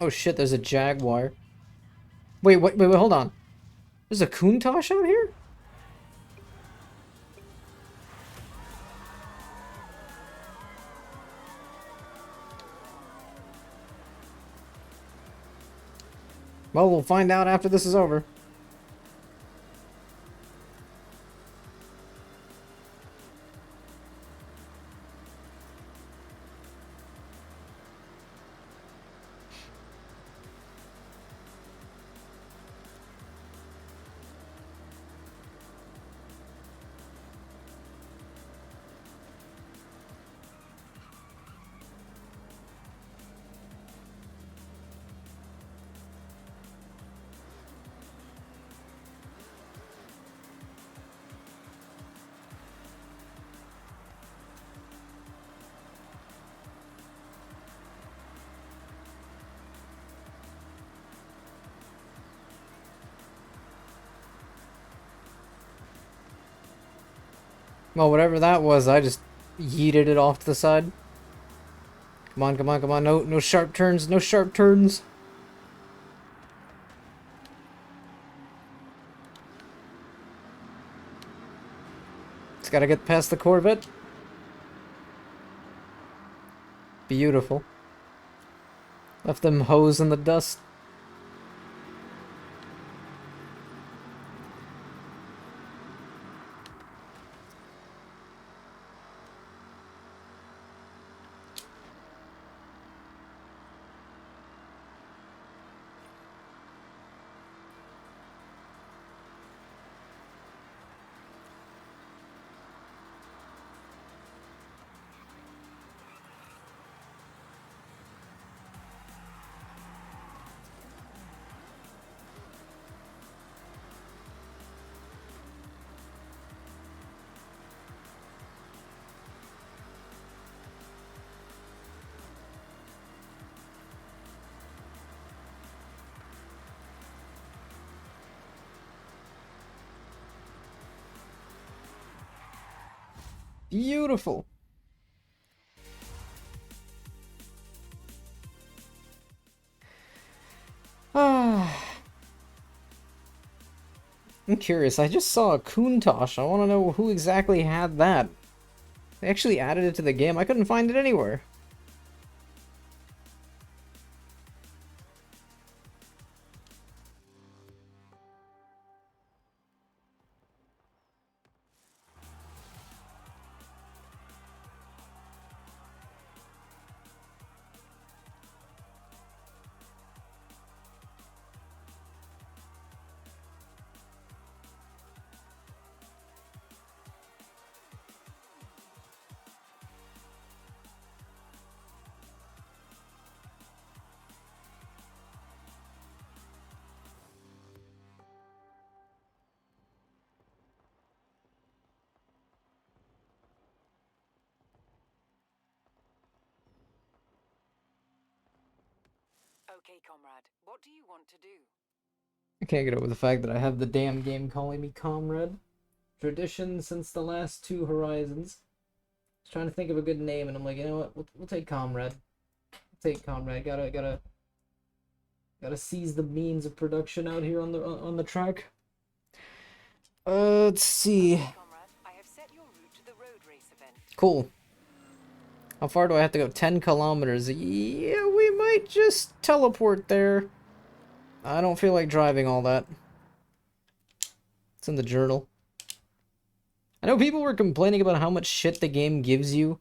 Oh shit, there's a Jaguar. Wait, hold on. There's a Countach out here? Well, we'll find out after this is over. Well, whatever that was, I just yeeted it off to the side. Come on, come on, come on. No sharp turns, no sharp turns. Just gotta get past the Corvette. Beautiful. Left them hoes in the dust. Beautiful. Ah. I'm curious. I just saw a Countach. I want to know who exactly had that. They actually added it to the game. I couldn't find it anywhere. Okay, comrade. What do you want to do? I can't get over the fact that I have the damn game calling me comrade. Tradition since the last two Horizons. I was trying to think of a good name, and I'm like, you know what? We'll take comrade. We'll take comrade. Gotta seize the means of production out here on the track. Let's see. Okay, comrade. I have set your route to the road race event. Cool. How far do I have to go? 10 kilometers. Yeah, we might just teleport there. I don't feel like driving all that. It's in the journal. I know people were complaining about how much shit the game gives you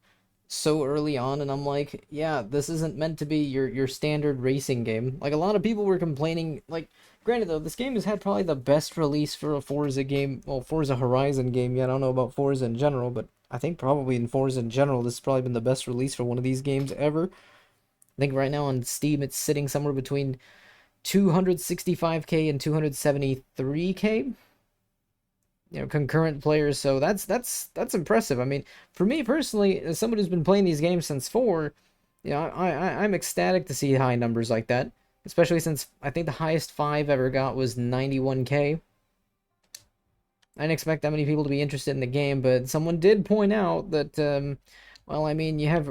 so early on, and I'm like, yeah, this isn't meant to be your standard racing game. Like, a lot of people were complaining, like, granted though, this game has had probably the best release for a Forza game, well, Forza Horizon game yet. I don't know about Forza in general, but I think probably in Forza in general, this has probably been the best release for one of these games ever. I think right now on Steam, it's sitting somewhere between 265k and 273k. Concurrent players, so that's impressive. I mean, for me personally, as somebody who's been playing these games since 4, I'm ecstatic to see high numbers like that, especially since I think the highest 5 ever got was 91k. I didn't expect that many people to be interested in the game, but someone did point out that well, I mean, you have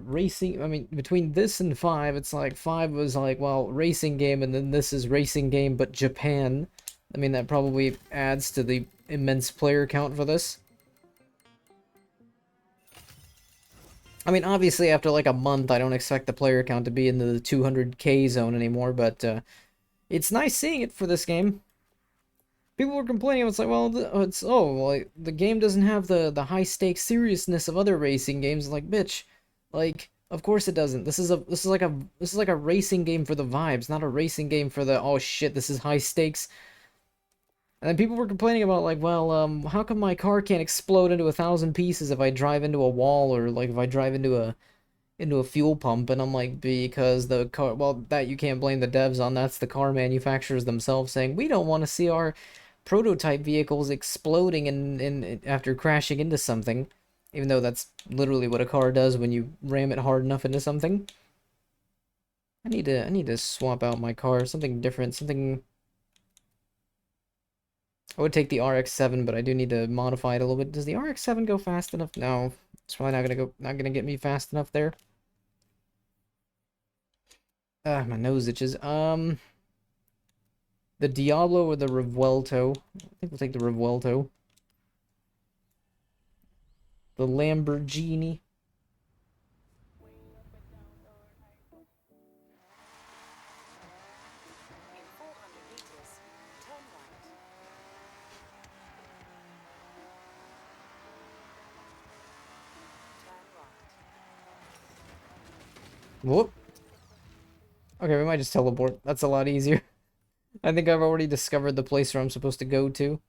racing. I mean, between this and 5, it's like 5 was like, well, racing game, and then this is racing game but Japan. I mean, that probably adds to the immense player count for this. I mean, obviously, after like a month, I don't expect the player count to be in the 200k zone anymore, but it's nice seeing it for this game. People were complaining, it's like, well, like, the game doesn't have the high stakes seriousness of other racing games. Like, bitch, like, of course it doesn't. This is like a racing game for the vibes, not a racing game for the, oh shit, this is high stakes. And then people were complaining about, like, well, how come my car can't explode into 1,000 pieces if I drive into a wall, or like if I drive into a fuel pump? And I'm like, because the car, well, that you can't blame the devs on. That's the car manufacturers themselves saying, we don't want to see our prototype vehicles exploding in after crashing into something, even though that's literally what a car does when you ram it hard enough into something. I need to swap out my car, something different, something. I would take the RX-7, but I do need to modify it a little bit. Does the RX-7 go fast enough? No, it's probably not gonna get me fast enough there. Ah, my nose itches. The Diablo or the Revuelto? I think we'll take the Revuelto. The Lamborghini. In 400 meters, turn right. Turn right. Whoop. Okay, we might just teleport. That's a lot easier. I think I've already discovered the place where I'm supposed to go to.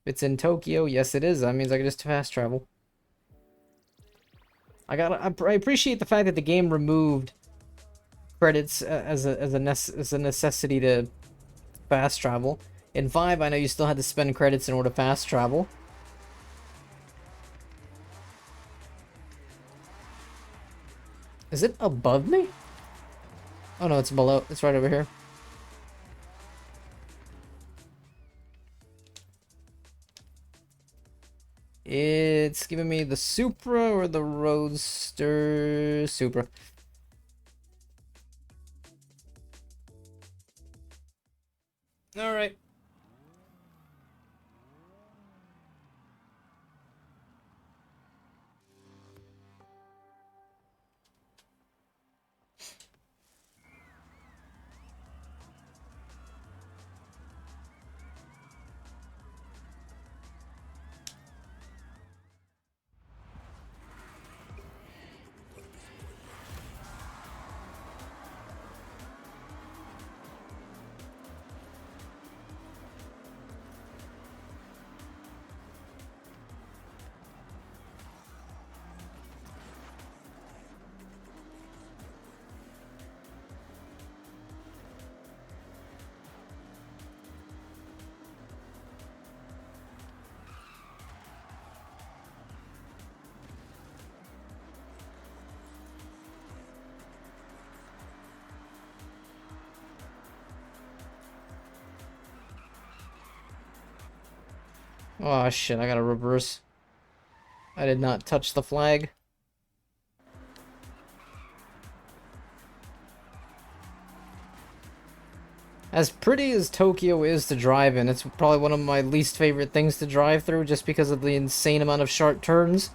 It's in Tokyo. Yes, it is. That means I can just fast travel. I appreciate the fact that the game removed credits as a necessity to fast travel. In 5, I know you still had to spend credits in order to fast travel. Is it above me? Oh no, it's below. It's right over here. It's giving me the Supra or the Roadster. Supra. Alright. Oh shit, I gotta reverse. I did not touch the flag. As pretty as Tokyo is to drive in, it's probably one of my least favorite things to drive through just because of the insane amount of sharp turns.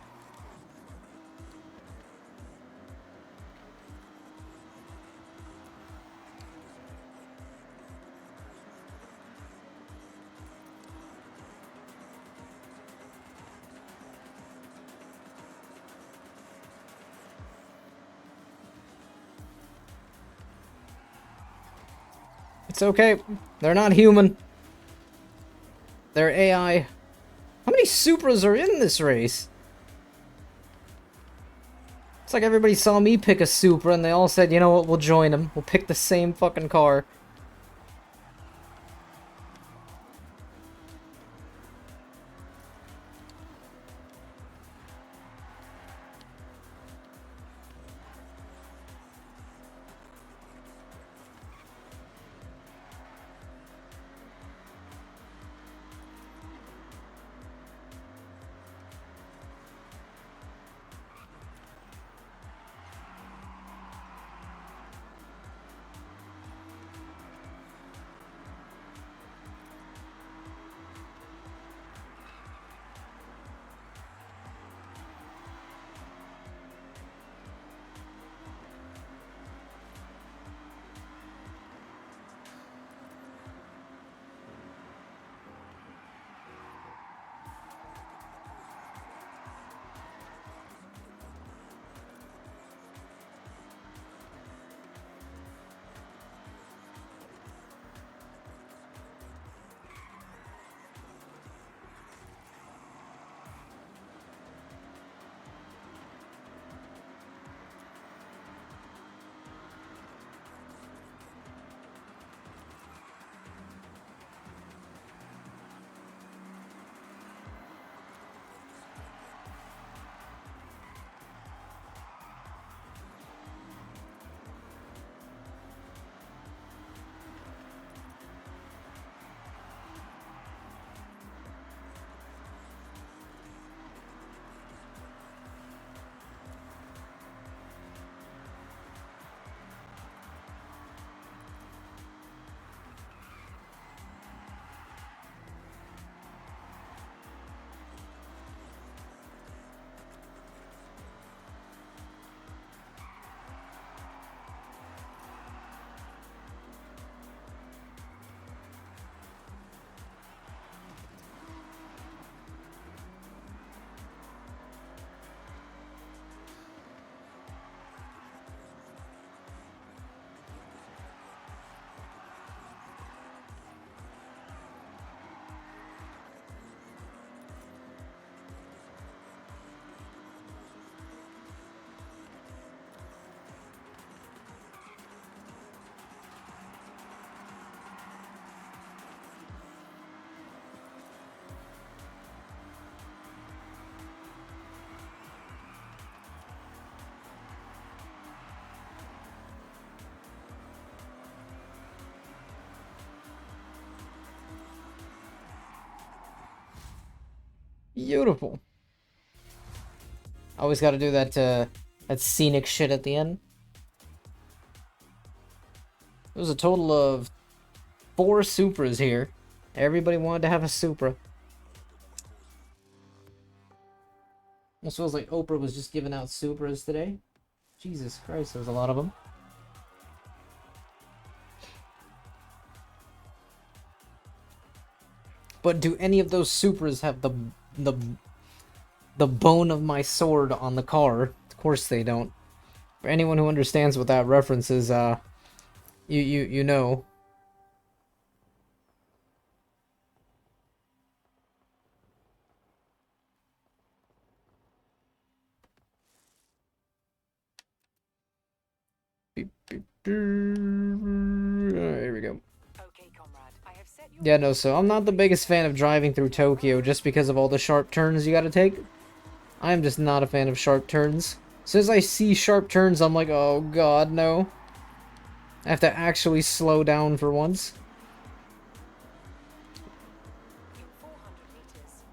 It's okay. They're not human. They're AI. How many Supras are in this race? It's like everybody saw me pick a Supra and they all said, you know what, we'll join them. We'll pick the same fucking car. Beautiful. Always gotta do that scenic shit at the end. There was a total of 4 Supras here. Everybody wanted to have a Supra. Almost feels like Oprah was just giving out Supras today. Jesus Christ, there's a lot of them. But do any of those Supras have the the bone of my sword on the car? Of course they don't. For anyone who understands what that reference is, you know. Here we go. Okay, comrade. I have set your Yeah, no, so I'm not the biggest fan of driving through Tokyo just because of all the sharp turns you gotta take. I'm just not a fan of sharp turns. As soon as I see sharp turns, I'm like, oh god, no. I have to actually slow down for once. in 400 meters.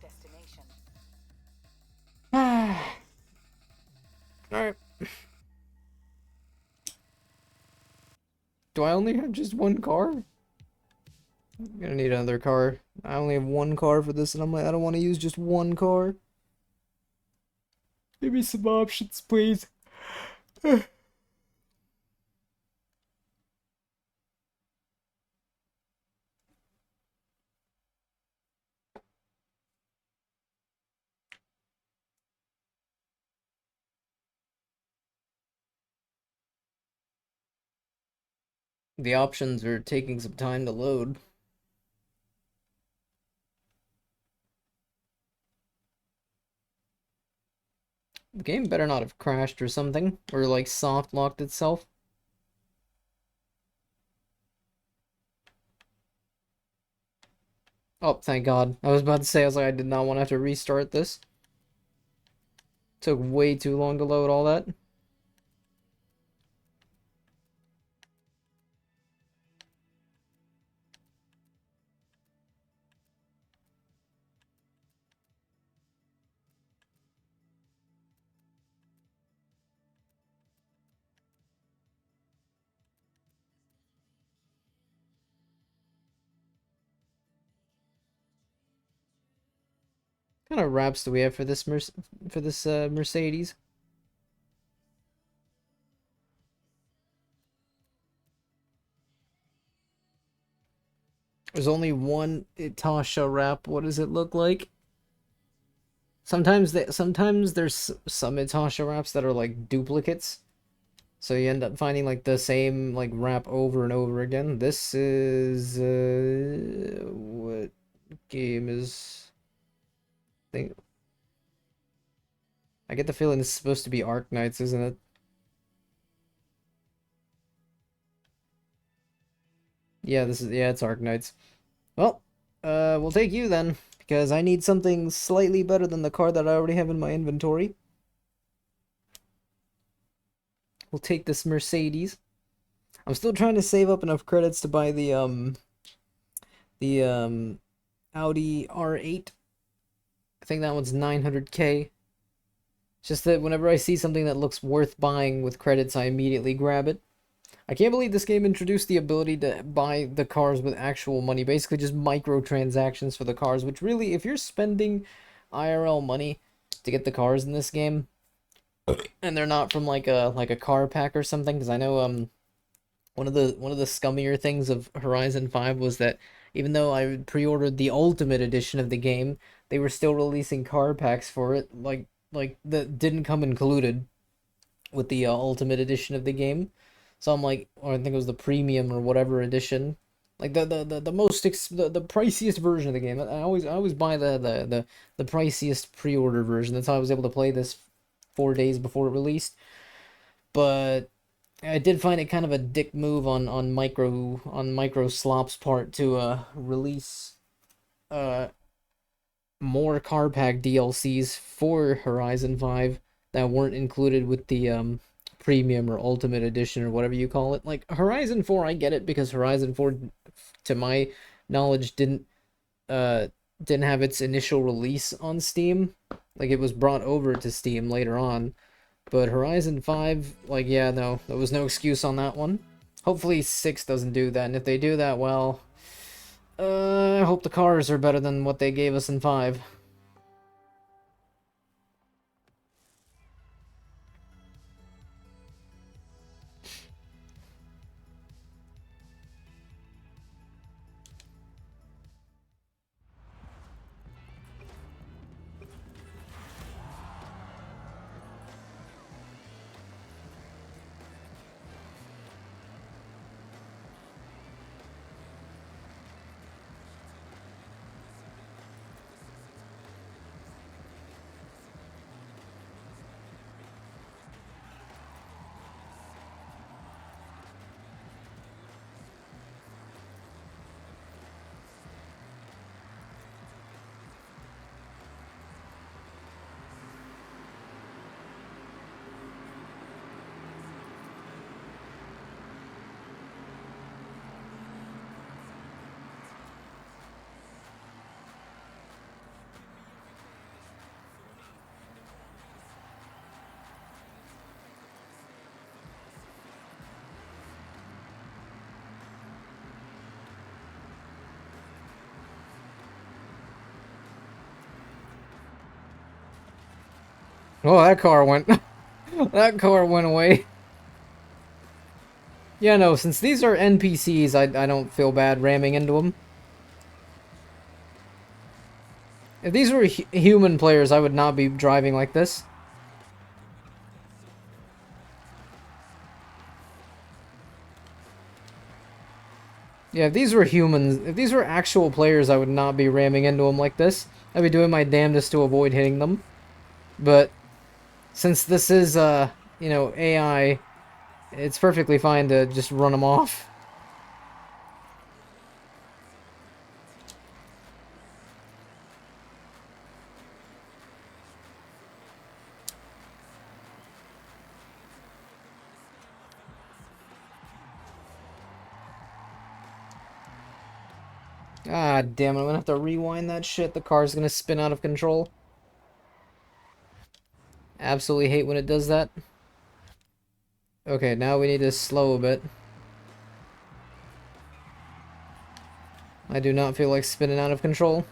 destination. Alright. Do I only have just one car? I'm gonna need another car. I only have one car for this, and I'm like, I don't want to use just one car. Give me some options, please. The options are taking some time to load. The game better not have crashed or something, or like soft locked itself. Oh, thank God. I was about to say, I was like, I did not want to have to restart this. Took way too long to load all that. What kind of wraps do we have for this Mercedes? There's only one Itasha wrap. What does it look like? Sometimes there's some Itasha wraps that are like duplicates. So you end up finding like the same like wrap over and over again. This is what game is think I get the feeling this is supposed to be Arknights, isn't it? Yeah, it's Arknights. Well, we'll take you then, because I need something slightly better than the car that I already have in my inventory. We'll take this Mercedes. I'm still trying to save up enough credits to buy the Audi R8. I think that one's 900K. It's just that whenever I see something that looks worth buying with credits, I immediately grab it. I can't believe this game introduced the ability to buy the cars with actual money, basically just microtransactions for the cars, which really, if you're spending IRL money to get the cars in this game, and they're not from like a car pack or something, because I know one of the scummier things of Horizon 5 was that even though I pre-ordered the ultimate edition of the game, they were still releasing car packs for it, like that didn't come included with the ultimate edition of the game. So I'm like, or I think it was the premium or whatever edition, like the most the priciest version of the game. I always buy the priciest pre-order version. That's how I was able to play this 4 days before it released. But I did find it kind of a dick move on Micro Slop's part to release uh more car pack DLCs for Horizon 5 that weren't included with the premium or ultimate edition or whatever you call it. Like Horizon 4, I get it because Horizon 4 to my knowledge uh didn't have its initial release on Steam. Like it was brought over to Steam later on. But Horizon 5, like yeah, no, there was no excuse on that one. Hopefully 6 doesn't do that, and if they do that, well, I hope the cars are better than what they gave us in 5. Oh, that car went. That car went away. Yeah, no, since these are NPCs, I don't feel bad ramming into them. If these were human players, I would not be driving like this. Yeah, if these were humans, if these were actual players, I would not be ramming into them like this. I'd be doing my damnedest to avoid hitting them. But since this is, you know, AI, it's perfectly fine to just run them off. Ah, damn it, I'm gonna have to rewind that shit. The car's gonna spin out of control. Absolutely hate when it does that. Okay, now we need to slow a bit. I do not feel like spinning out of control.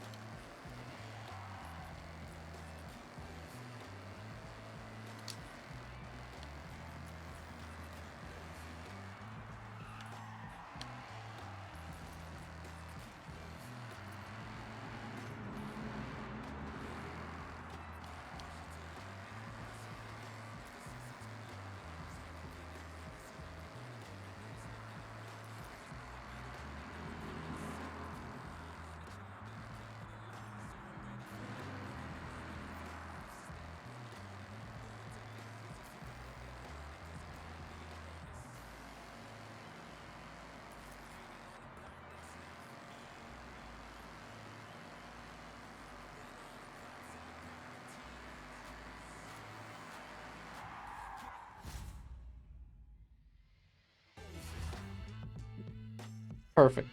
Perfect.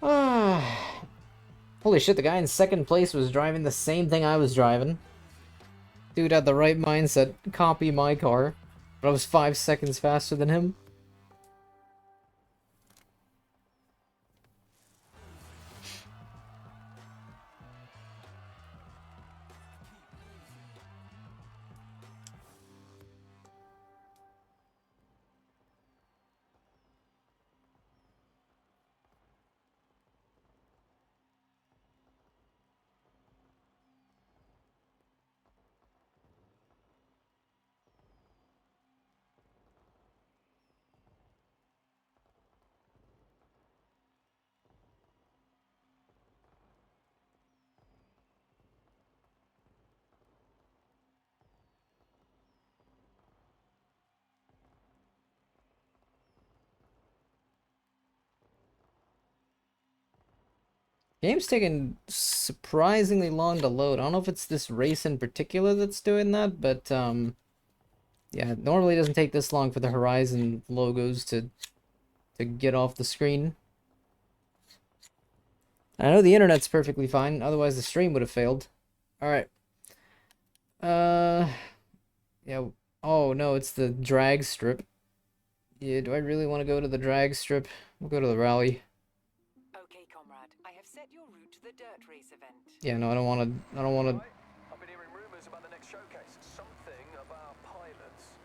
Ah. Holy shit, the guy in second place was driving the same thing I was driving. Dude had the right mindset, copy my car. But I was 5 seconds faster than him. Game's taking surprisingly long to load. I don't know if it's this race in particular that's doing that, but yeah, it normally doesn't take this long for the Horizon logos to get off the screen. I know the internet's perfectly fine, otherwise the stream would have failed. Alright. Uh, yeah. Oh no, it's the drag strip. Yeah, do I really want to go to the drag strip? We'll go to the rally. Okay, comrade, I have set your route to the dirt race event. Yeah, no, I don't want to. I don't want to. Right. I've been hearing rumours about the next showcase. Something about pilots.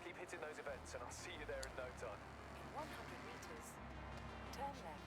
Keep hitting those events and I'll see you there in no time. In 100 meters, turn left.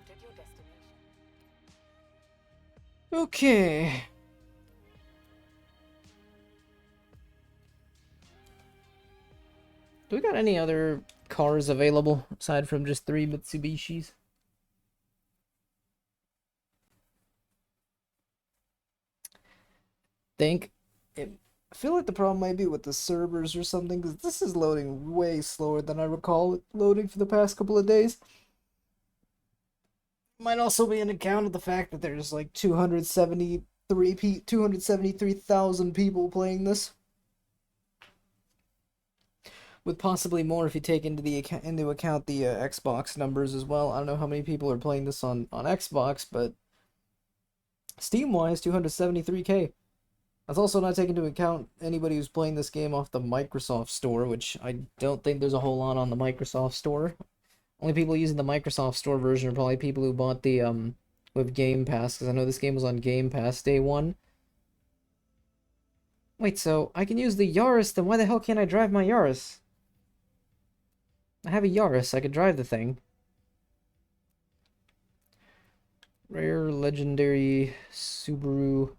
entered your destination. Okay. Do we got any other cars available aside from just 3 Mitsubishis? Think it, I feel like the problem might be with the servers or something, because this is loading way slower than I recall it loading for the past couple of days. Might also be an account of the fact that there's like 273,000 people playing this, with possibly more if you take into account the Xbox numbers as well. I don't know how many people are playing this on Xbox, but Steam wise, 273K. That's also not taking into account anybody who's playing this game off the Microsoft Store, which I don't think there's a whole lot on the Microsoft Store. Only people using the Microsoft Store version are probably people who bought the with Game Pass, because I know this game was on Game Pass day one. Wait, so I can use the Yaris, then why the hell can't I drive my Yaris? I have a Yaris, I could drive the thing. Rare legendary Subaru.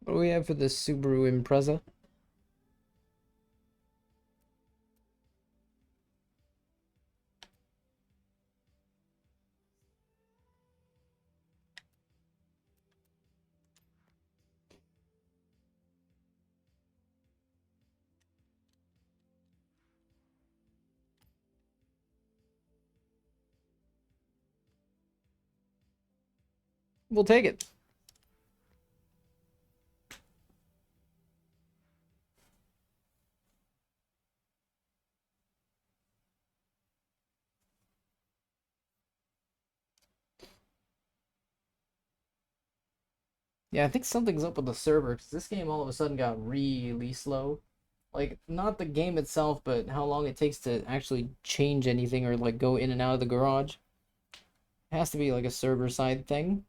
What do we have for this Subaru Impreza? We'll take it. Yeah, I think something's up with the server, because this game all of a sudden got really slow. Like, not the game itself, but how long it takes to actually change anything or, like, go in and out of the garage. It has to be, like, a server side thing.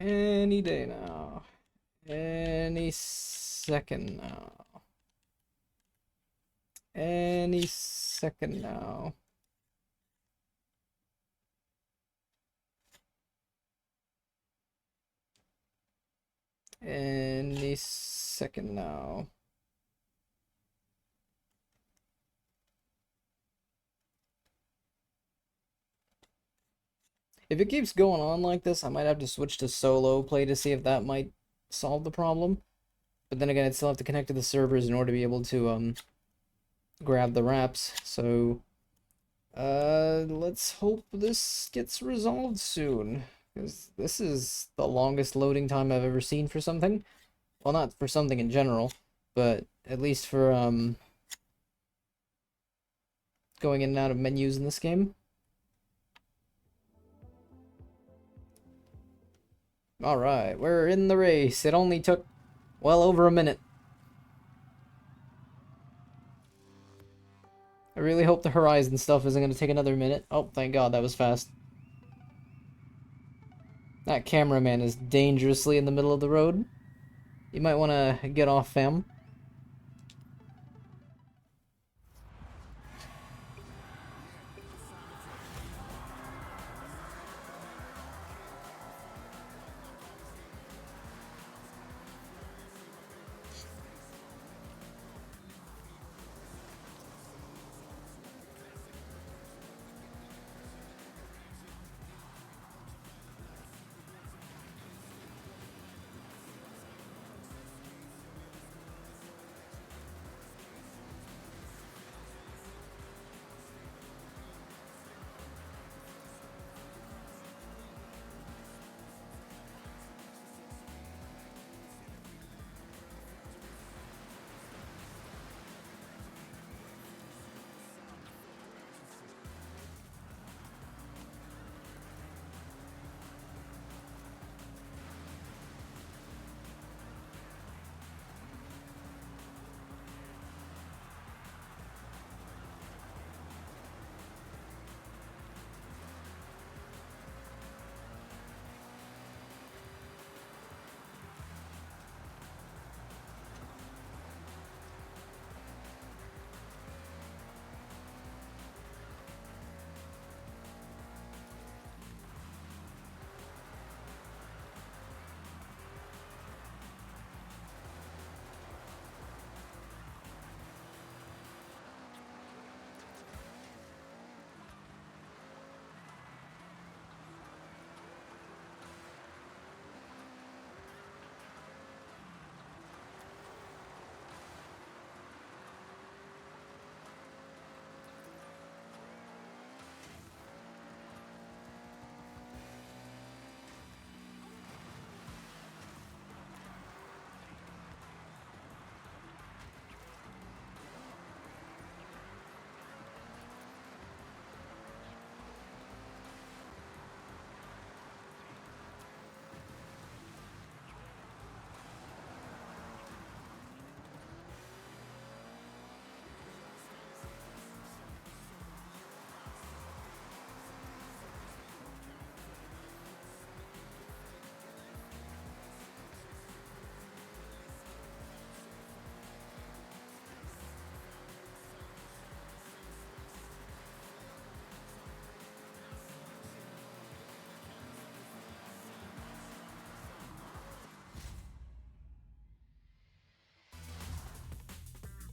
Any day now. Any second now. Any second now. Any second now. If it keeps going on like this, I might have to switch to solo play to see if that might solve the problem. But then again, I'd still have to connect to the servers in order to be able to grab the wraps. So let's hope this gets resolved soon, because this is the longest loading time I've ever seen for something. Well, not for something in general, but at least for going in and out of menus in this game. Alright, we're in the race. It only took well over a minute. I really hope the Horizon stuff isn't going to take another minute. Oh, thank God, that was fast. That cameraman is dangerously in the middle of the road. You might want to get off, fam.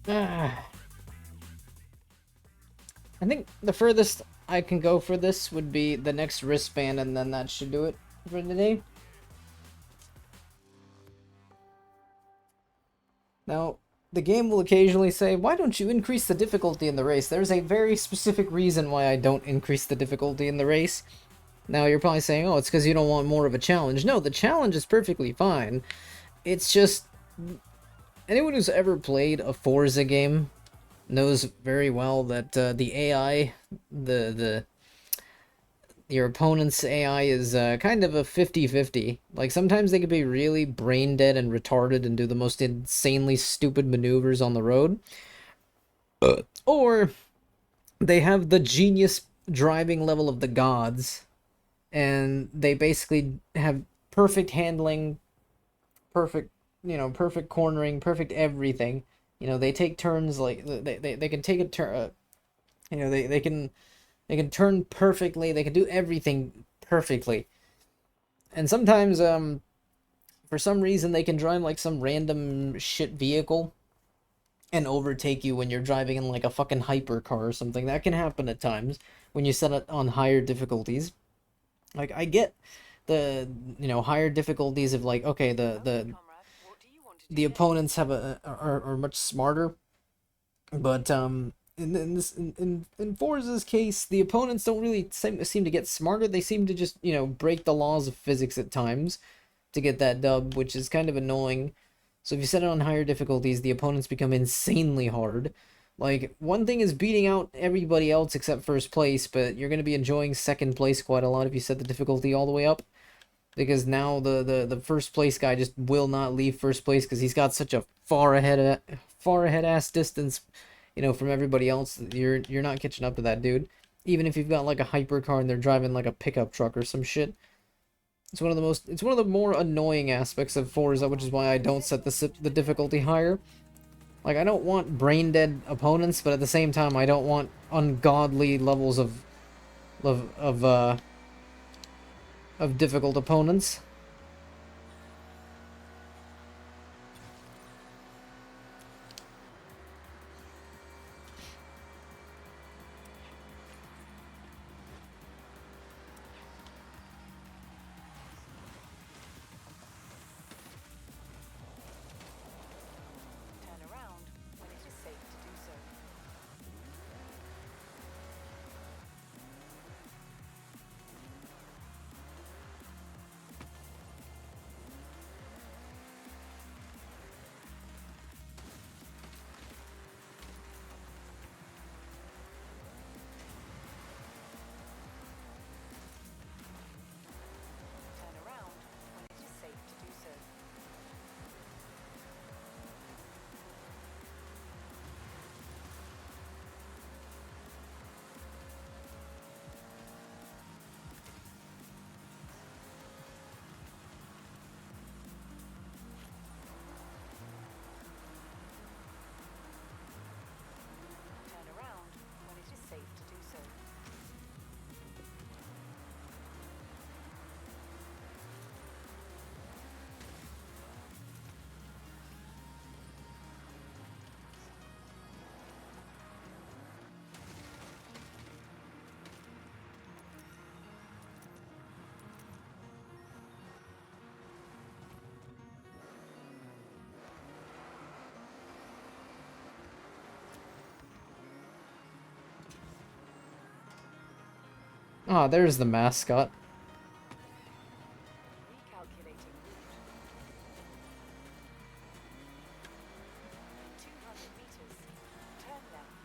Ah, I think the furthest I can go for this would be the next wristband, and then that should do it for today. Now, the game will occasionally say, why don't you increase the difficulty in the race? There's a very specific reason why I don't increase the difficulty in the race. Now, you're probably saying, oh, it's because you don't want more of a challenge. No, the challenge is perfectly fine. It's just, anyone who's ever played a Forza game knows very well that the AI, the your opponent's AI is kind of a 50-50. Like, sometimes they could be really brain dead and retarded and do the most insanely stupid maneuvers on the road. Or they have the genius driving level of the gods, and they basically have perfect handling, perfect, perfect cornering, perfect everything. They take turns, like, they can take a turn, they can turn perfectly, they can do everything perfectly. And sometimes, for some reason, they can drive like some random shit vehicle and overtake you when you're driving in like a fucking hypercar or something. That can happen at times when you set it on higher difficulties. Like, I get the, higher difficulties of, like, okay, Comrade, what do you want to the do next? opponents are much smarter, but in Forza's case, the opponents don't really seem to get smarter. They seem to just, break the laws of physics at times to get that dub, which is kind of annoying. So if you set it on higher difficulties, the opponents become insanely hard. Like, one thing is beating out everybody else except first place, but you're going to be enjoying second place quite a lot if you set the difficulty all the way up. Because now the first place guy just will not leave first place because he's got such a far ahead ass distance, from everybody else. You're not catching up to that dude. Even if you've got like a hypercar and they're driving like a pickup truck or some shit. It's one of the more annoying aspects of Forza, which is why I don't set the difficulty higher. Like, I don't want brain dead opponents, but at the same time I don't want ungodly levels of of uh of difficult opponents. Turn around when it is safe to do so. Turn around when it is safe to do so. Turn around when it is safe to do so. Ah, there's the mascot. Recalculating route. 200 meters. Turn left.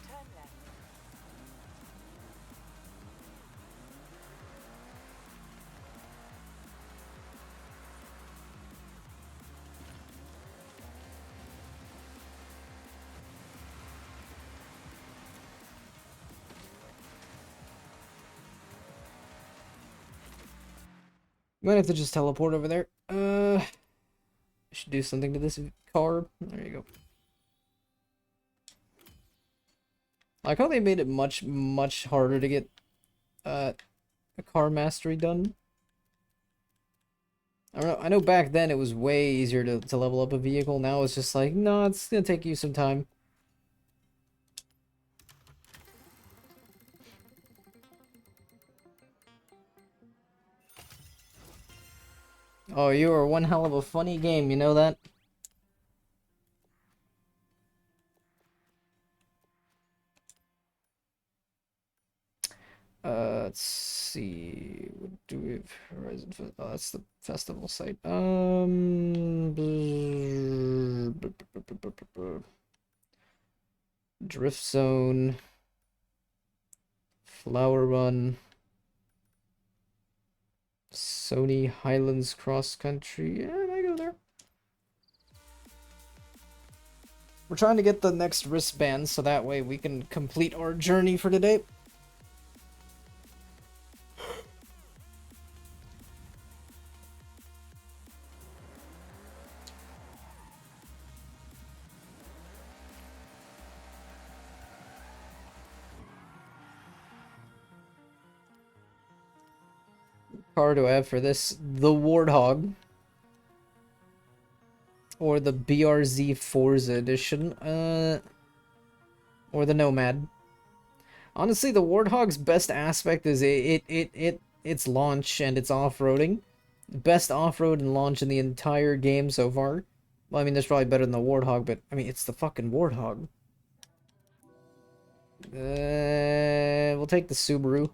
Turn left. Might have to just teleport over there. I should do something to this car. car. There you go. I like how they made it much harder to get a car mastery done. I don't know. I know back then it was way easier to level up a vehicle. Now it's just like, no, it's gonna take you some time. Oh, you are one hell of a funny game, you know that? Let's see. What do we have? Oh, that's the festival site. Drift Zone, Flower Run, Sony Highlands Cross Country. Yeah, I might go there. We're trying to get the next wristband so that way we can complete our journey for today. Car do I have for this? The Warthog. Or the BRZ Forza edition. Or the Nomad. Honestly, the Warthog's best aspect is its launch and its off-roading. Best off-road and launch in the entire game so far. Well, I mean, there's probably better than the Warthog, but I mean, it's the fucking Warthog. We'll take the Subaru.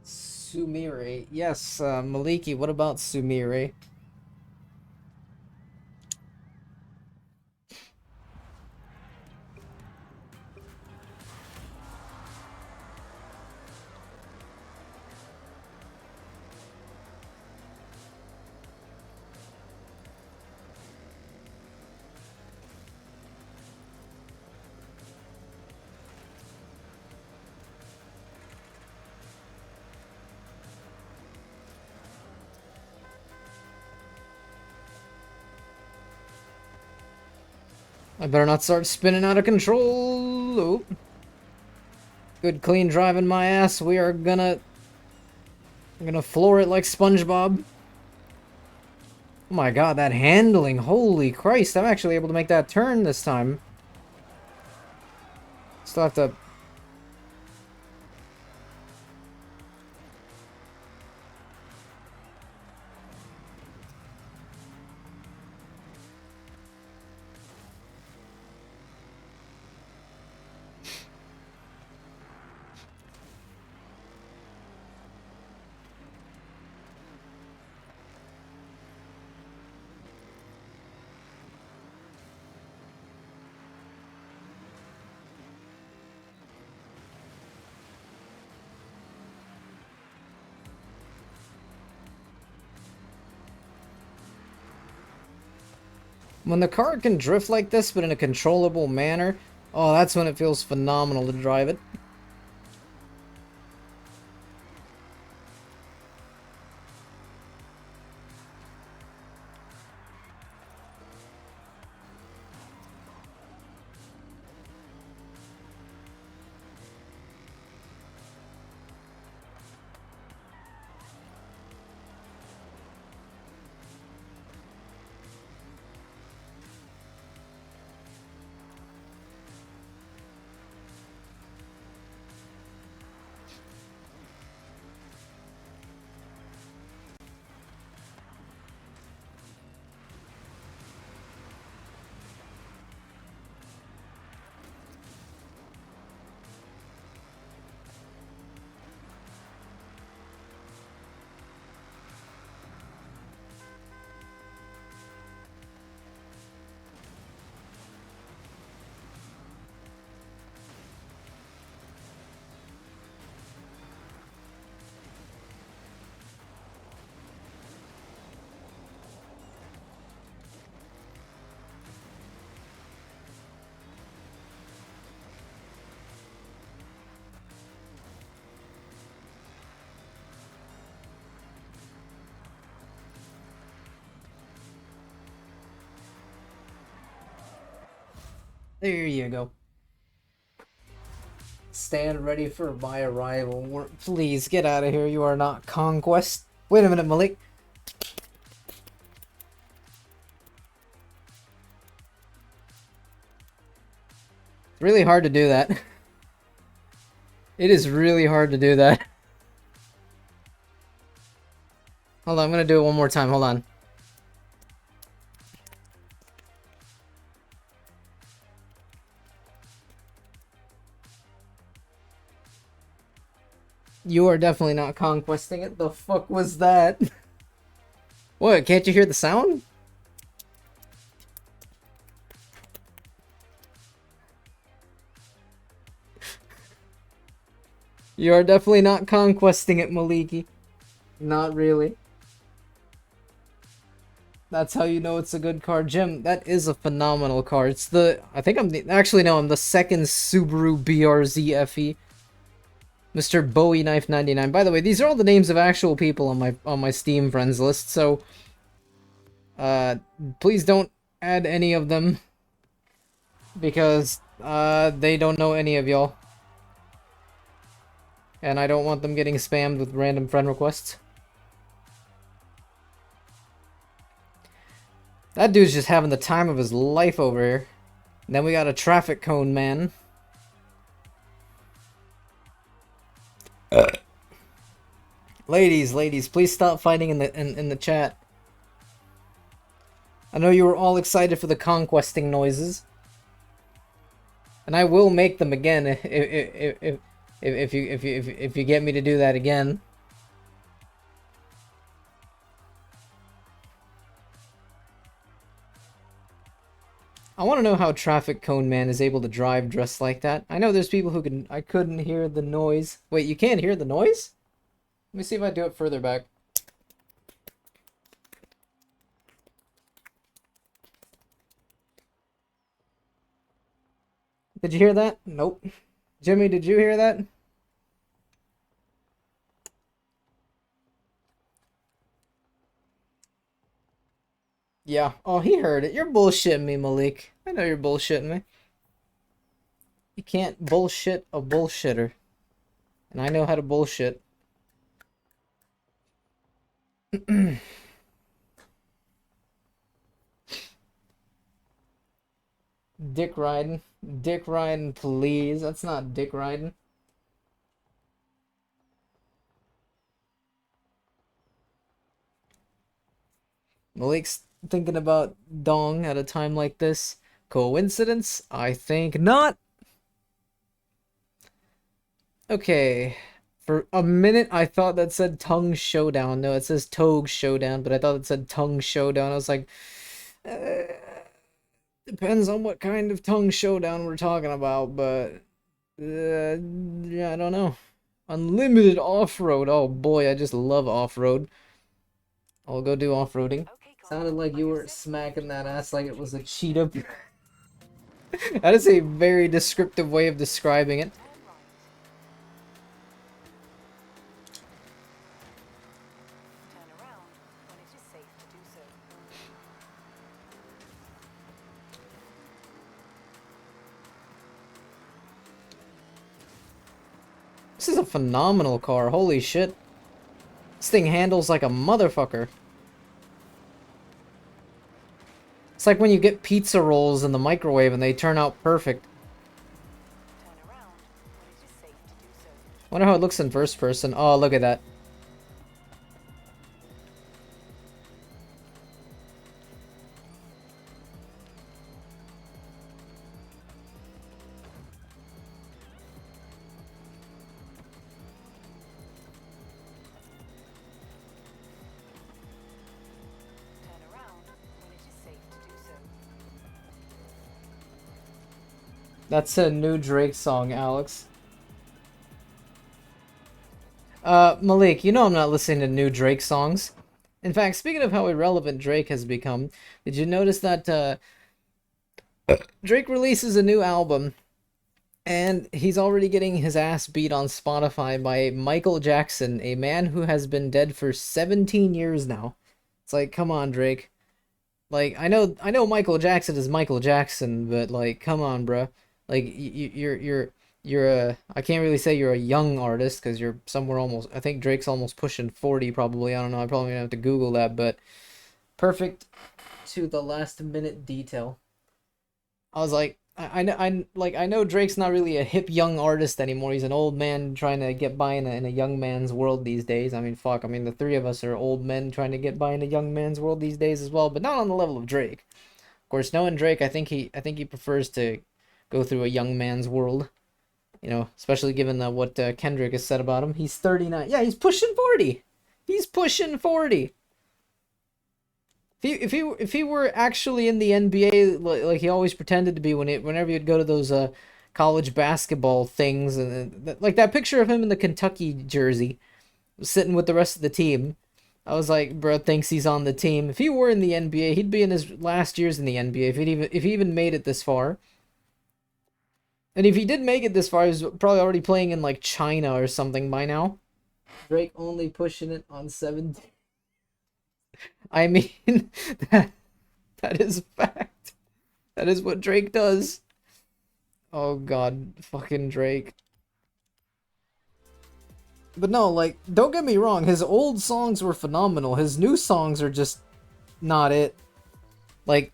Sumire. Yes, Maliki, what about Sumire? I better not start spinning out of control. Oh. Good clean driving my ass. We are gonna... I'm gonna floor it like SpongeBob. Oh my god, that handling. Holy Christ, I'm actually able to make that turn this time. Still have to... When the car can drift like this, but in a controllable manner, oh, that's when it feels phenomenal to drive it. There you go. Stand ready for my arrival. Please get out of here. You are not Conquest. Wait a minute, Malik. It's really hard to do that. It is really hard to do that. Hold on, I'm gonna do it one more time. Hold on. You are definitely not conquesting it. The fuck was that? What? Can't you hear the sound? You are definitely not conquesting it, Maliki. Not really. That's how you know it's a good car. Jim, that is a phenomenal car. It's the... I think I'm the... Actually, no, I'm the second Subaru BRZ FE. Mr. Bowie Knife 99. By the way, these are all the names of actual people on my Steam friends list, so... please don't add any of them. Because, they don't know any of y'all. And I don't want them getting spammed with random friend requests. That dude's just having the time of his life over here. And then we got a traffic cone man. Ladies, please stop fighting in the chat. I know you were all excited for the conquesting noises. And I will make them again if you get me to do that again. I want to know how Traffic Cone Man is able to drive dressed like that. I know there's people who can... I couldn't hear the noise. Wait, you can't hear the noise? Let me see if I do it further back. Did you hear that? Nope. Jimmy, did you hear that? Yeah. Oh, he heard it. You're bullshitting me, Malik. I know you're bullshitting me. You can't bullshit a bullshitter. And I know how to bullshit. Dick riding. Dick riding, please. That's not dick riding. Malik's thinking about dong at a time like this. Coincidence? I think not. Okay. For a minute, I thought that said tongue showdown. No, it says Togue showdown, but I thought it said tongue showdown. I was like, depends on what kind of tongue showdown we're talking about, but yeah, I don't know. Unlimited off-road. Oh boy, I just love off-road. I'll go do off-roading. Sounded like you were smacking that ass like it was a cheetah. That is a very descriptive way of describing it. Turn around when it is safe to do so. This is a phenomenal car. Holy shit. This thing handles like a motherfucker. It's like when you get pizza rolls in the microwave and they turn out perfect. Turn around when it is safe to do so. Wonder how it looks in first person. Oh, look at that. Turn around when it is safe to do so. That's a new Drake song, Alex. Malik, you know I'm not listening to new Drake songs. In fact, speaking of how irrelevant Drake has become, did you notice that, Drake releases a new album, and he's already getting his ass beat on Spotify by Michael Jackson, a man who has been dead for 17 years now. It's like, come on, Drake. Like I know Michael Jackson is Michael Jackson, but like come on, bruh. Like you're a I can't really say you're a young artist because you're somewhere almost. I think Drake's almost pushing 40 probably. I don't know. I probably gonna have to Google that, but perfect to the last minute detail. I was like, I know Drake's not really a hip young artist anymore. He's an old man trying to get by in a young man's world these days. I mean, fuck. I mean, the three of us are old men trying to get by in a young man's world these days as well, but not on the level of Drake. Of course, knowing Drake, I think he prefers to go through a young man's world. You know, especially given what Kendrick has said about him. He's 39. Yeah, he's pushing 40. He's pushing 40. If he were actually in the NBA like he always pretended to be whenever he'd go to those college basketball things and like that picture of him in the Kentucky jersey sitting with the rest of the team, I was like, bro thinks he's on the team. If he were in the NBA, he'd be in his last years in the NBA if he even made it this far. And if he did make it this far, he was probably already playing in like China or something by now. Drake only pushing it on 17. I mean, that that is fact. That is what Drake does. Oh god, fucking Drake. But no, like, don't get me wrong, his old songs were phenomenal. His new songs are just not it. Like,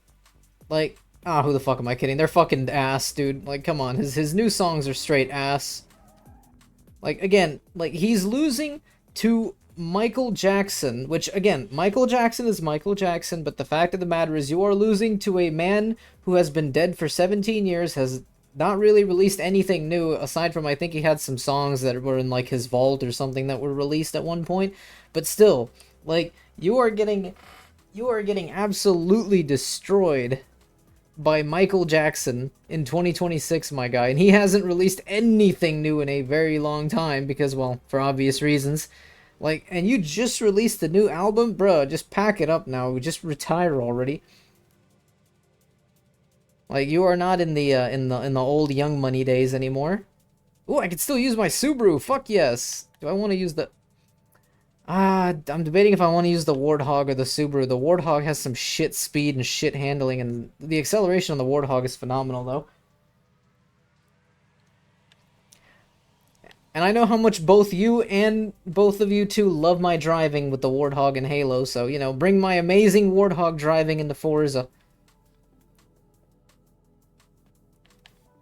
who the fuck am I kidding? They're fucking ass, dude. Like, come on, his new songs are straight ass. Like, again, like, he's losing to Michael Jackson, which, again, Michael Jackson is Michael Jackson, but the fact of the matter is you are losing to a man who has been dead for 17 years, has not really released anything new, aside from I think he had some songs that were in, like, his vault or something that were released at one point, but still, like, you are getting absolutely destroyed by Michael Jackson in 2026, my guy, and he hasn't released anything new in a very long time because, well, for obvious reasons. Like, and you just released the new album, bruh, just pack it up now, just retire already. Like, you are not in the old Young Money days anymore. Oh, I can still use my Subaru. Fuck yes. Do I want to use the I'm debating if I want to use the Warthog or the Subaru. The Warthog has some shit speed and shit handling, and the acceleration on the Warthog is phenomenal, though. And I know how much both you and both of you two love my driving with the Warthog and Halo, so, you know, bring my amazing Warthog driving into Forza.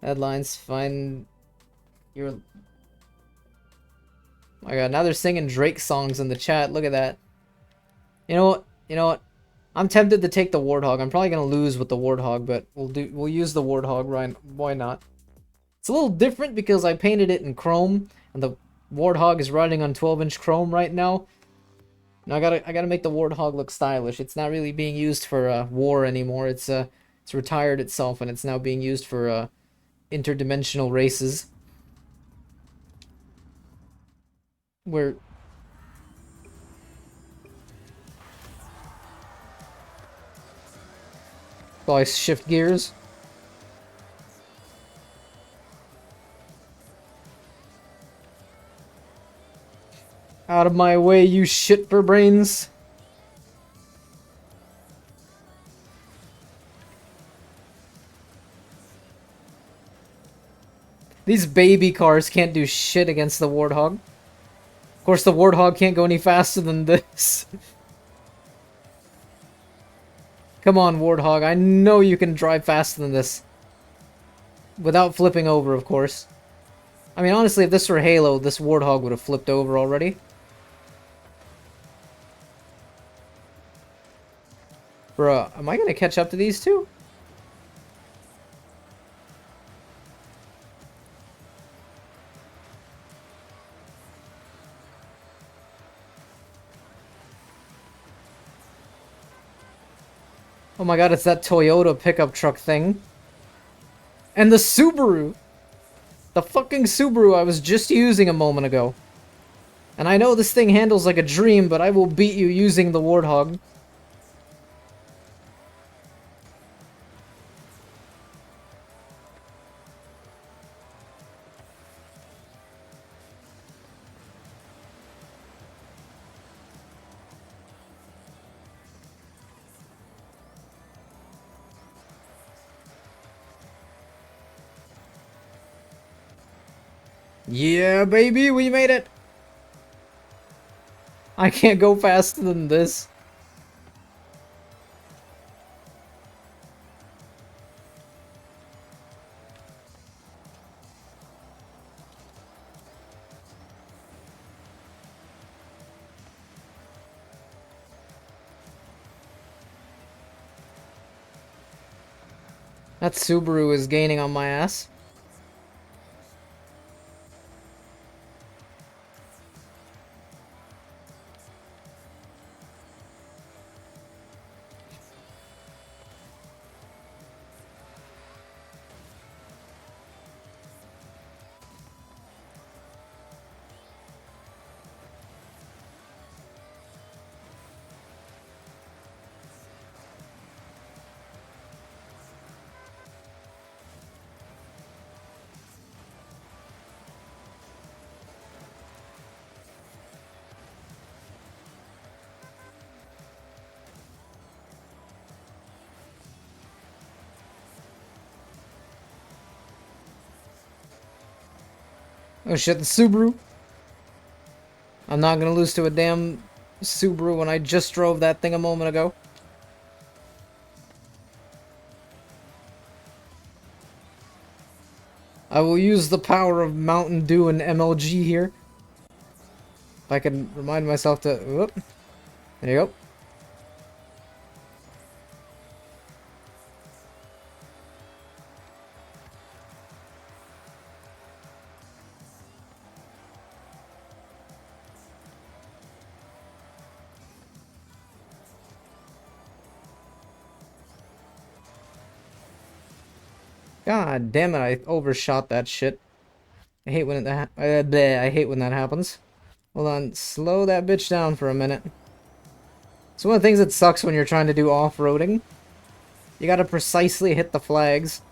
Headlines, find your... My god, now they're singing Drake songs in the chat, look at that. You know what? You know what? I'm tempted to take the Warthog. I'm probably gonna lose with the Warthog, but we'll use the Warthog, right? Why not? It's a little different because I painted it in chrome, and the Warthog is riding on 12-inch chrome right now. Now I gotta make the Warthog look stylish. It's not really being used for war anymore. It's retired itself, and it's now being used for interdimensional races. Where I shift gears. Out of my way, you shit for brains. These baby cars can't do shit against the Warthog. Of course, the Warthog can't go any faster than this. Come on, Warthog. I know you can drive faster than this. Without flipping over, of course. I mean, honestly, if this were Halo, this Warthog would have flipped over already. Bruh, am I gonna catch up to these two? Oh my god, it's that Toyota pickup truck thing. And the Subaru! The fucking Subaru I was just using a moment ago. And I know this thing handles like a dream, but I will beat you using the Warthog. Yeah, baby, we made it! I can't go faster than this. That Subaru is gaining on my ass. Oh shit, the Subaru. I'm not gonna lose to a damn Subaru when I just drove that thing a moment ago. I will use the power of Mountain Dew and MLG here. If I can remind myself to... Whoop. There you go. God damn it, I overshot that shit. I hate when I hate when that happens. Hold on, slow that bitch down for a minute. It's one of the things that sucks when you're trying to do off-roading. You gotta precisely hit the flags.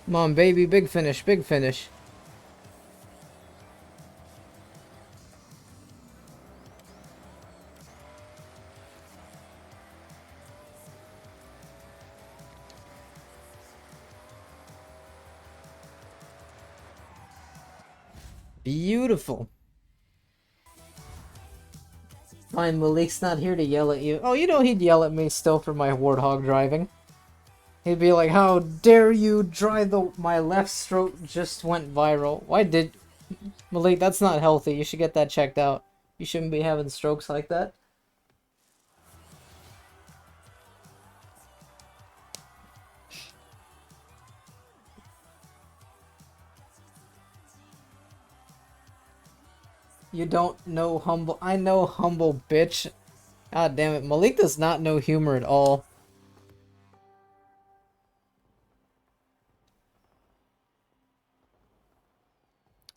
Come on, baby, big finish, big finish. Beautiful. Fine, Malik's not here to yell at you. Oh, you know he'd yell at me still for my warthog driving. He'd be like, "How dare you drive my left stroke just went viral." Why did... Malik, that's not healthy. You should get that checked out. You shouldn't be having strokes like that. You don't know humble. I know humble, bitch. God damn it. Malik does not know humor at all.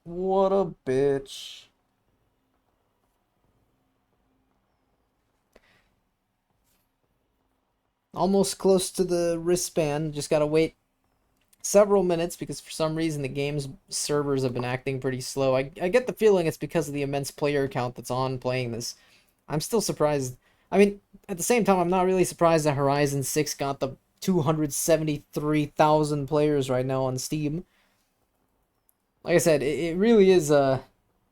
What a bitch. Almost close to the wristband. Just gotta wait several minutes because for some reason the game's servers have been acting pretty slow. I get the feeling it's because of the immense player count that's on playing this. I'm still surprised. I mean, at the same time, I'm not really surprised that Horizon 6 got the 273,000 players right now on Steam. Like I said, it really is,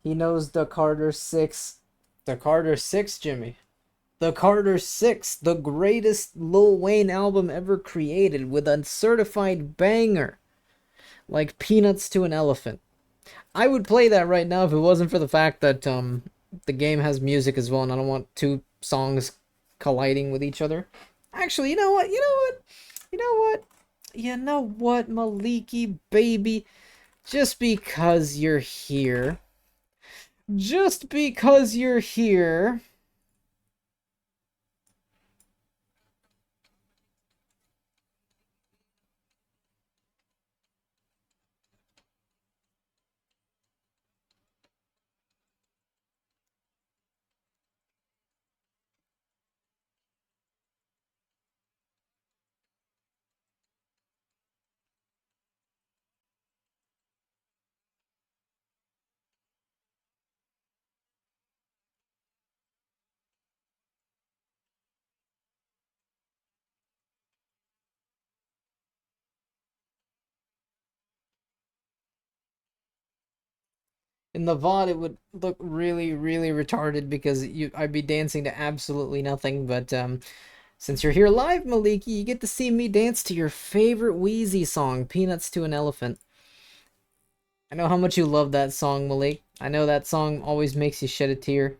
he knows the Carter 6. The Carter 6, Jimmy. The Carter 6, the greatest Lil Wayne album ever created with a certified banger like Peanuts to an Elephant. I would play that right now if it wasn't for the fact that the game has music as well and I don't want two songs colliding with each other. Actually, you know what? You know what? You know what? You know what, Maliki baby? Just because you're here. Just because you're here. In the VOD, it would look really, really retarded because I'd be dancing to absolutely nothing. But since you're here live, Maliki, you get to see me dance to your favorite Wheezy song, Peanuts to an Elephant. I know how much you love that song, Malik. I know that song always makes you shed a tear.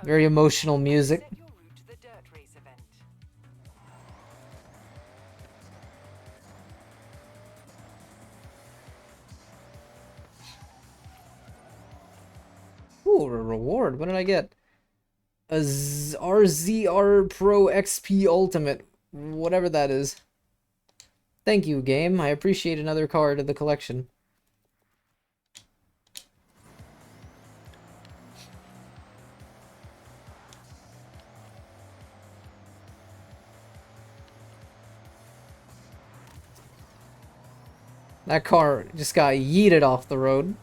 Very emotional music. Set your route to the dirt race event. Ooh, a reward. What did I get? A RZR Pro XP Ultimate. Whatever that is. Thank you, game. I appreciate another card in the collection. That car just got yeeted off the road.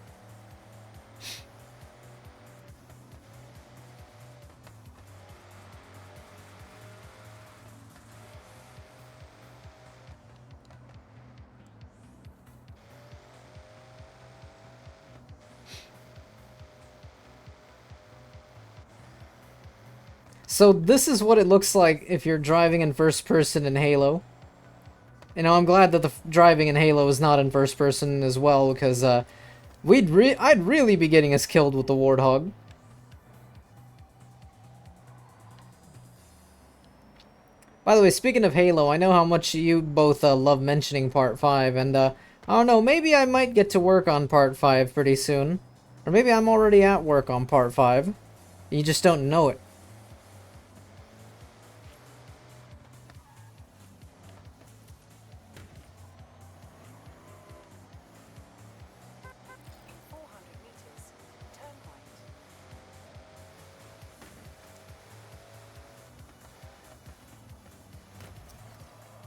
So this is what it looks like if you're driving in first person in Halo. You know, I'm glad that the driving in Halo is not in first person as well, because I'd really be getting us killed with the Warthog. By the way, speaking of Halo, I know how much you both love mentioning Part 5, and I don't know, maybe I might get to work on Part 5 pretty soon. Or maybe I'm already at work on Part 5. You just don't know it. In 400 meters, turn right.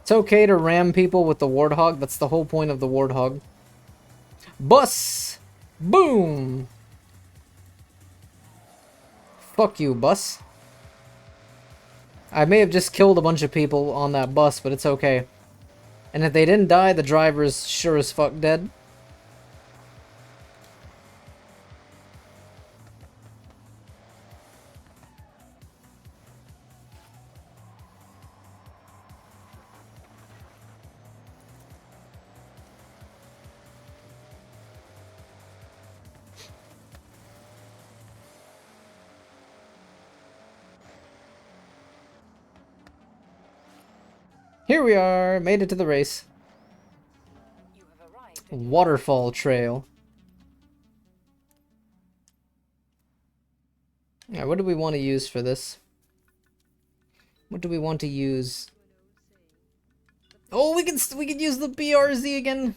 It's okay to ram people with the Warthog. That's the whole point of the Warthog. Bus! Boom! Fuck you, bus. I may have just killed a bunch of people on that bus, but it's okay. And if they didn't die, the driver's sure as fuck dead. Here we are, made it to the race. You have arrived at Waterfall Trail. Alright, what do we want to use for this? What do we want to use? Oh, we can use the BRZ again.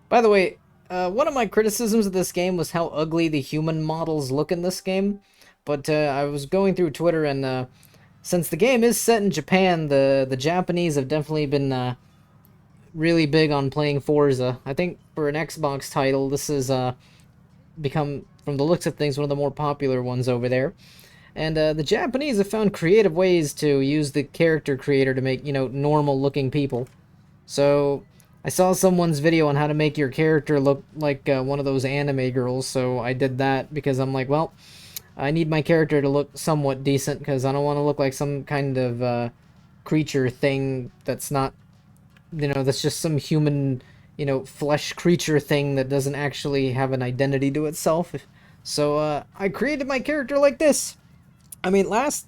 By the way, one of my criticisms of this game was how ugly the human models look in this game. But I was going through Twitter, and since the game is set in Japan, the Japanese have definitely been really big on playing Forza. I think for an Xbox title, this has become, from the looks of things, one of the more popular ones over there. And the Japanese have found creative ways to use the character creator to make, you know, normal-looking people. So I saw someone's video on how to make your character look like one of those anime girls, so I did that because I'm like, well, I need my character to look somewhat decent because I don't want to look like some kind of creature thing that's not, that's just some human, flesh creature thing that doesn't actually have an identity to itself. So I created my character like this. I mean, last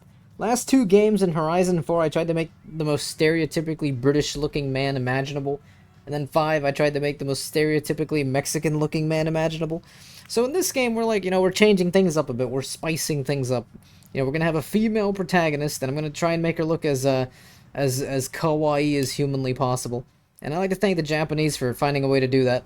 two games in Horizon 4, I tried to make the most stereotypically British-looking man imaginable, and then 5, I tried to make the most stereotypically Mexican-looking man imaginable. So in this game, we're like, we're changing things up a bit. We're spicing things up. We're gonna have a female protagonist, and I'm gonna try and make her look as kawaii as humanly possible. And I like to thank the Japanese for finding a way to do that.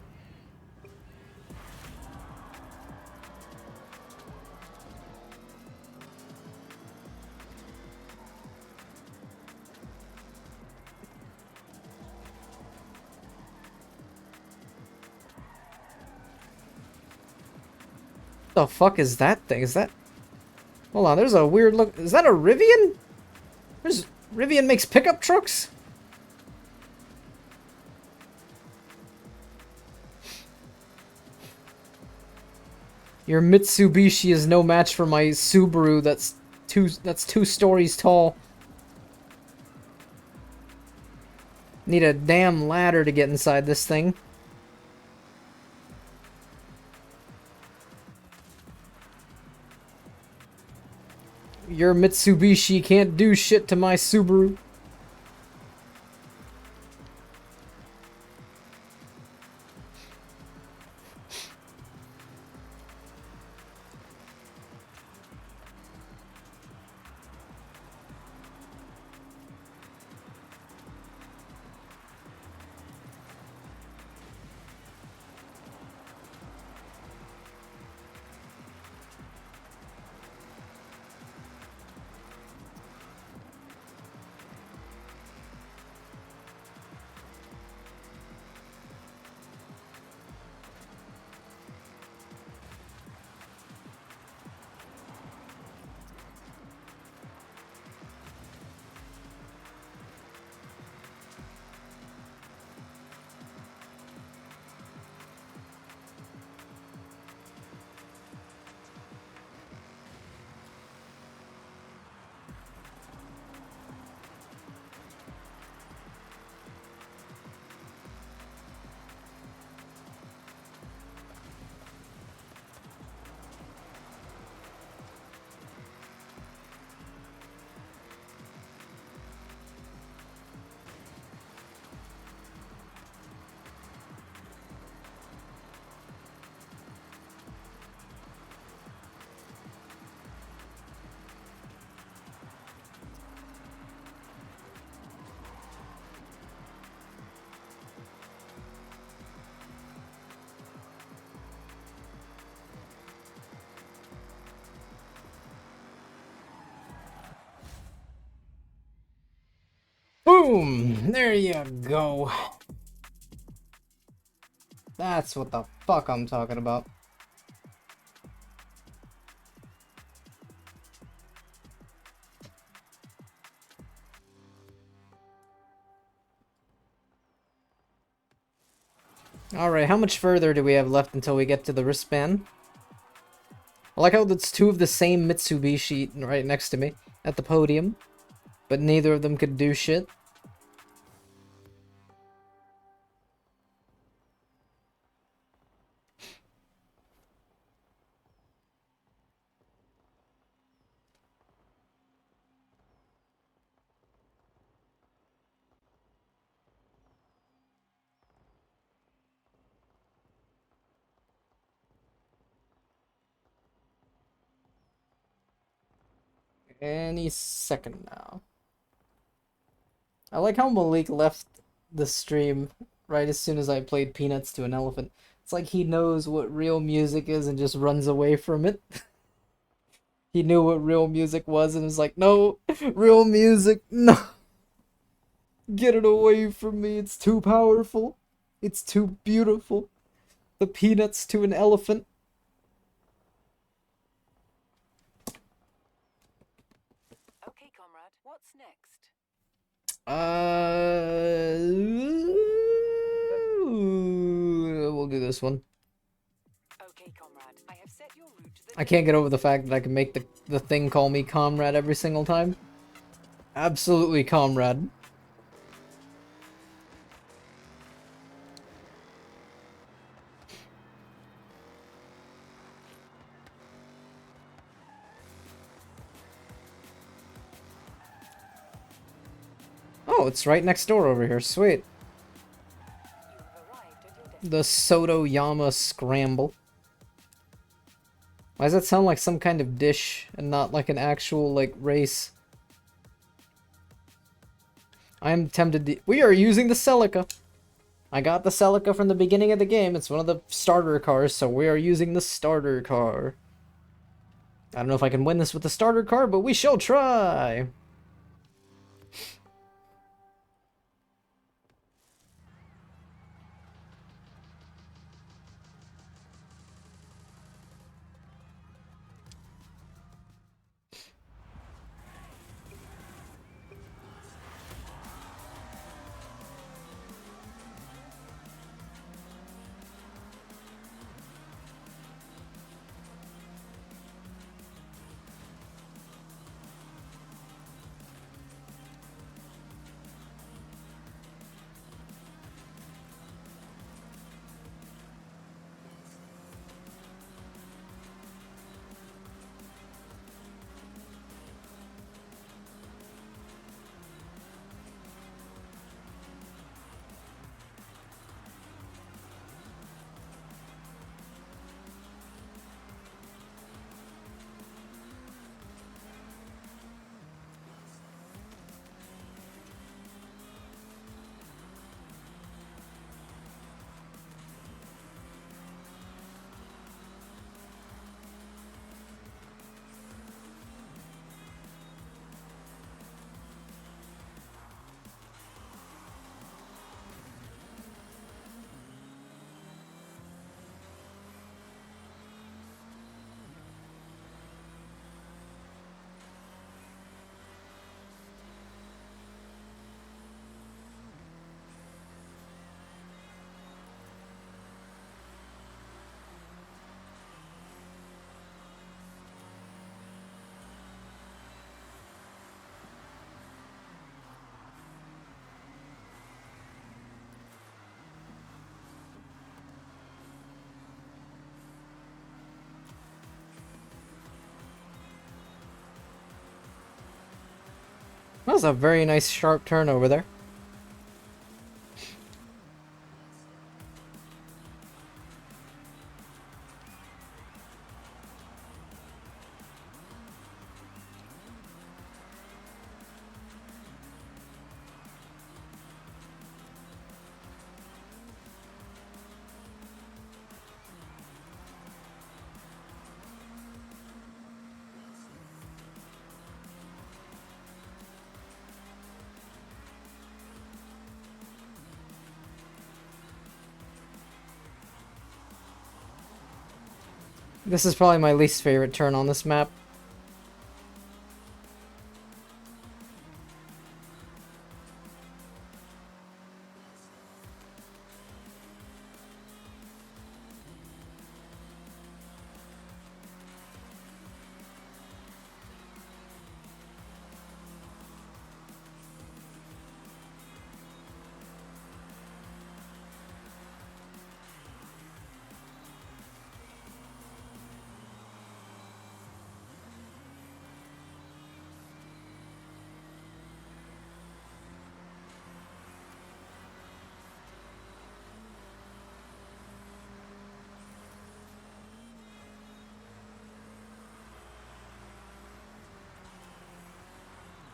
The fuck is that thing? Is that... Hold on, there's a weird look. Is that a Rivian? Rivian makes pickup trucks? Your Mitsubishi is no match for my Subaru that's two stories tall. Need a damn ladder to get inside this thing. Your Mitsubishi can't do shit to my Subaru. Boom! There you go. That's what the fuck I'm talking about. Alright, how much further do we have left until we get to the wristband? I like how it's two of the same Mitsubishi right next to me at the podium, but neither of them could do shit. Any second now. I like how Malik left the stream right as soon as I played Peanuts to an Elephant. It's like he knows what real music is and just runs away from it. He knew what real music was and was like, no, real music, no. Get it away from me, it's too powerful. It's too beautiful. The Peanuts to an Elephant. Okay, comrade, what's next? we'll do this one. Okay, comrade. I have set your route to the I can't get over the fact that I can make the thing call me comrade every single time. Absolutely comrade. Oh, it's right next door over here. Sweet. You have arrived at your The Soto-Yama Scramble. Why does that sound like some kind of dish and not like an actual, like, race? I'm tempted to... We are using the Celica! I got the Celica from the beginning of the game. It's one of the starter cars, so we are using the starter car. I don't know if I can win this with the starter car, but we shall try! That was a very nice sharp turn over there. This is probably my least favorite turn on this map.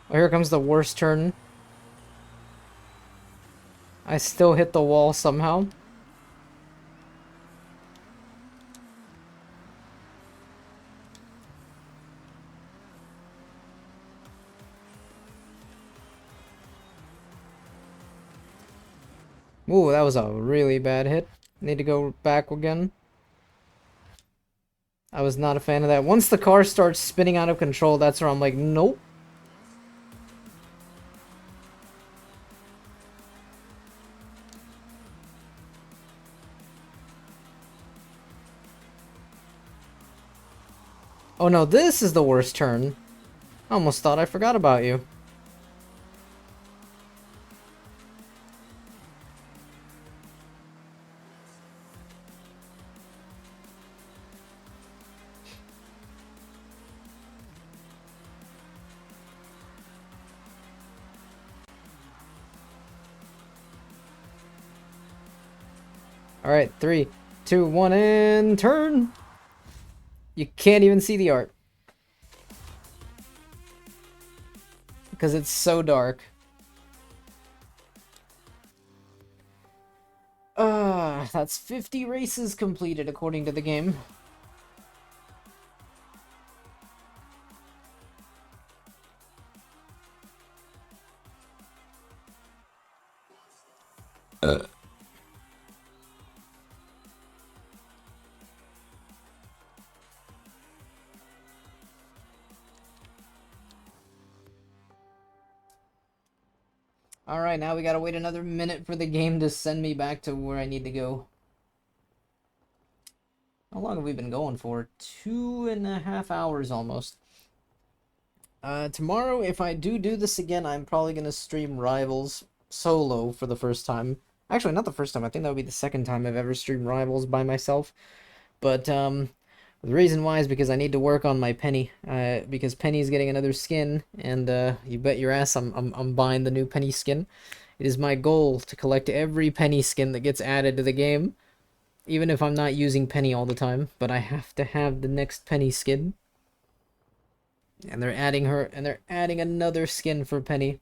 Oh, here comes the worst turn. I still hit the wall somehow. Ooh, that was a really bad hit. Need to go back again. I was not a fan of that. Once the car starts spinning out of control, that's where I'm like, nope. Oh no, this is the worst turn. I almost thought I forgot about you. Alright, 3, 2, 1, and turn! You can't even see the art. Because it's so dark. That's 50 races completed according to the game. Alright, now we gotta wait another minute for the game to send me back to where I need to go. How long have we been going for? 2.5 hours almost. Tomorrow, if I do this again, I'm probably gonna stream Rivals solo for the first time. Actually, not the first time. I think that would be the second time I've ever streamed Rivals by myself. But, the reason why is because I need to work on my Penny. Because Penny's getting another skin, and, you bet your ass I'm buying the new Penny skin. It is my goal to collect every Penny skin that gets added to the game. Even if I'm not using Penny all the time, but I have to have the next Penny skin. And they're adding her, and they're adding another skin for Penny.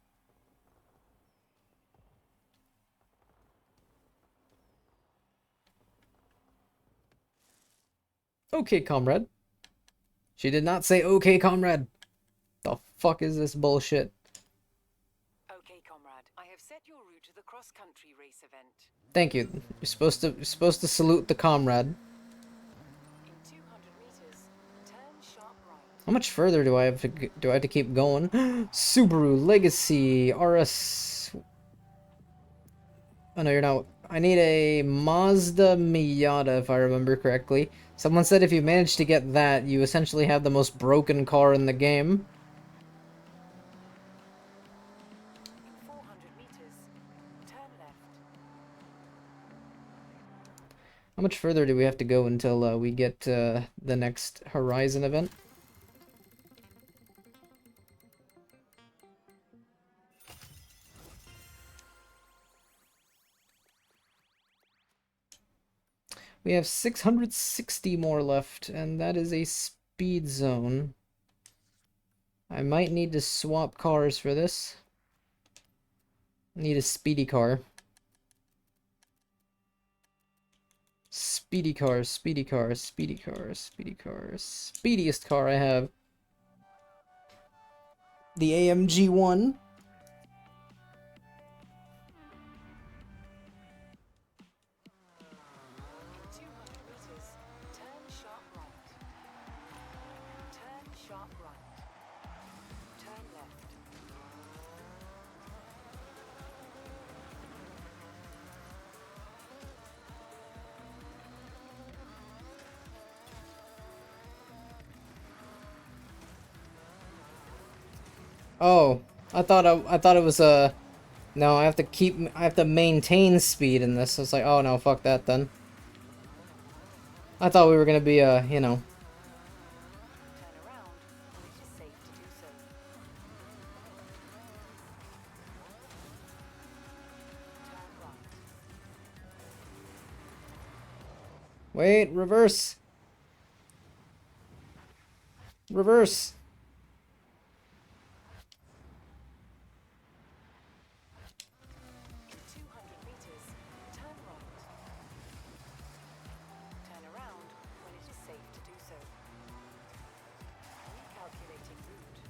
Okay, comrade. She did not say okay, comrade. The fuck is this bullshit? Okay, comrade. I have set your route to the cross-country race event. Thank you. You're supposed to salute the comrade. In 200 meters, turn sharp right. How much further do I have to keep going? Subaru Legacy RS. Oh no, you're not. I need a Mazda Miata if I remember correctly. Someone said if you manage to get that, you essentially have the most broken car in the game. In 400 meters, turn left. How much further do we have to go until we get the next Horizon event? We have 660 more left, and that is a speed zone. I might need to swap cars for this. Need a speedy car. Speedy cars, speedy cars, speedy cars, speedy cars. Speediest car I have. The AMG 1. In 200 meters, turn sharp right. Turn sharp right. Turn left. Oh, I thought it was no, I have to maintain speed in this. So it's like, oh no, fuck that then. I thought we were gonna be you know. Turn around when it is safe to do so. Turn right. Wait, reverse. Reverse. In 200 meters, turn right. Turn around when it is safe to do so. Recalculating route.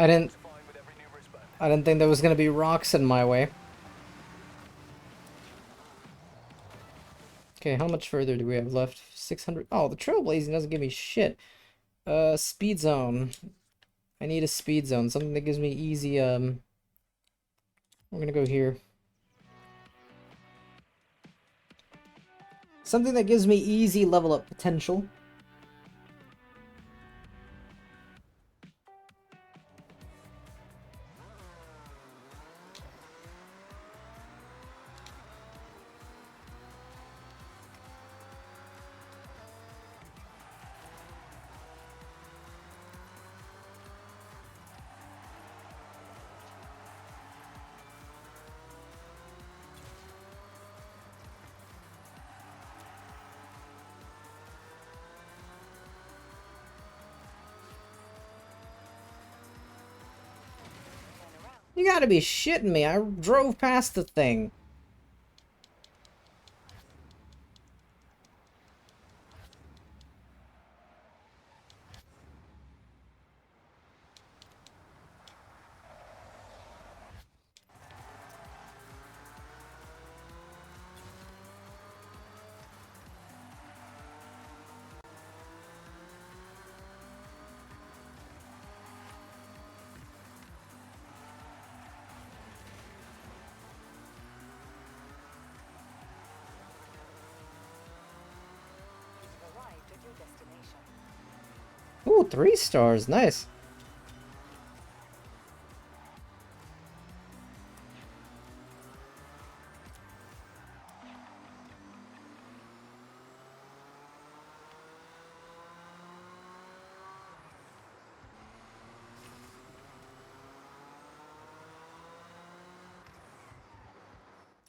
I didn't fine with every new wristband. I didn't think there was gonna be rocks in my way. Okay, how much further do we have left? 600. Oh, the trailblazing doesn't give me shit. Speed zone. I need a speed zone, something that gives me easy, we're gonna go here. Something that gives me easy level up potential. You gotta be shitting me. I drove past the thing. You've arrived at your destination. Ooh, 3 stars. Nice.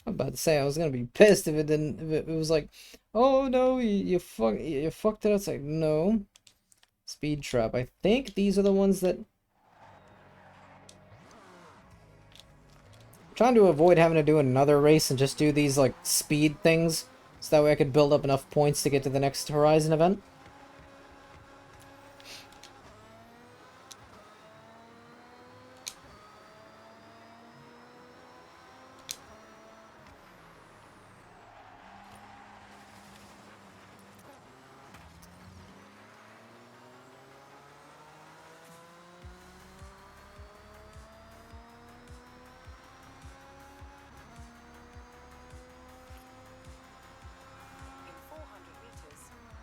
I'm about to say I was gonna be pissed if it didn't. If it was like, oh no, you fucked it up. It's like no. Speed trap. I think these are the ones that. I'm trying to avoid having to do another race and just do these like speed things, so that way I could build up enough points to get to the next Horizon event. In 400 meters,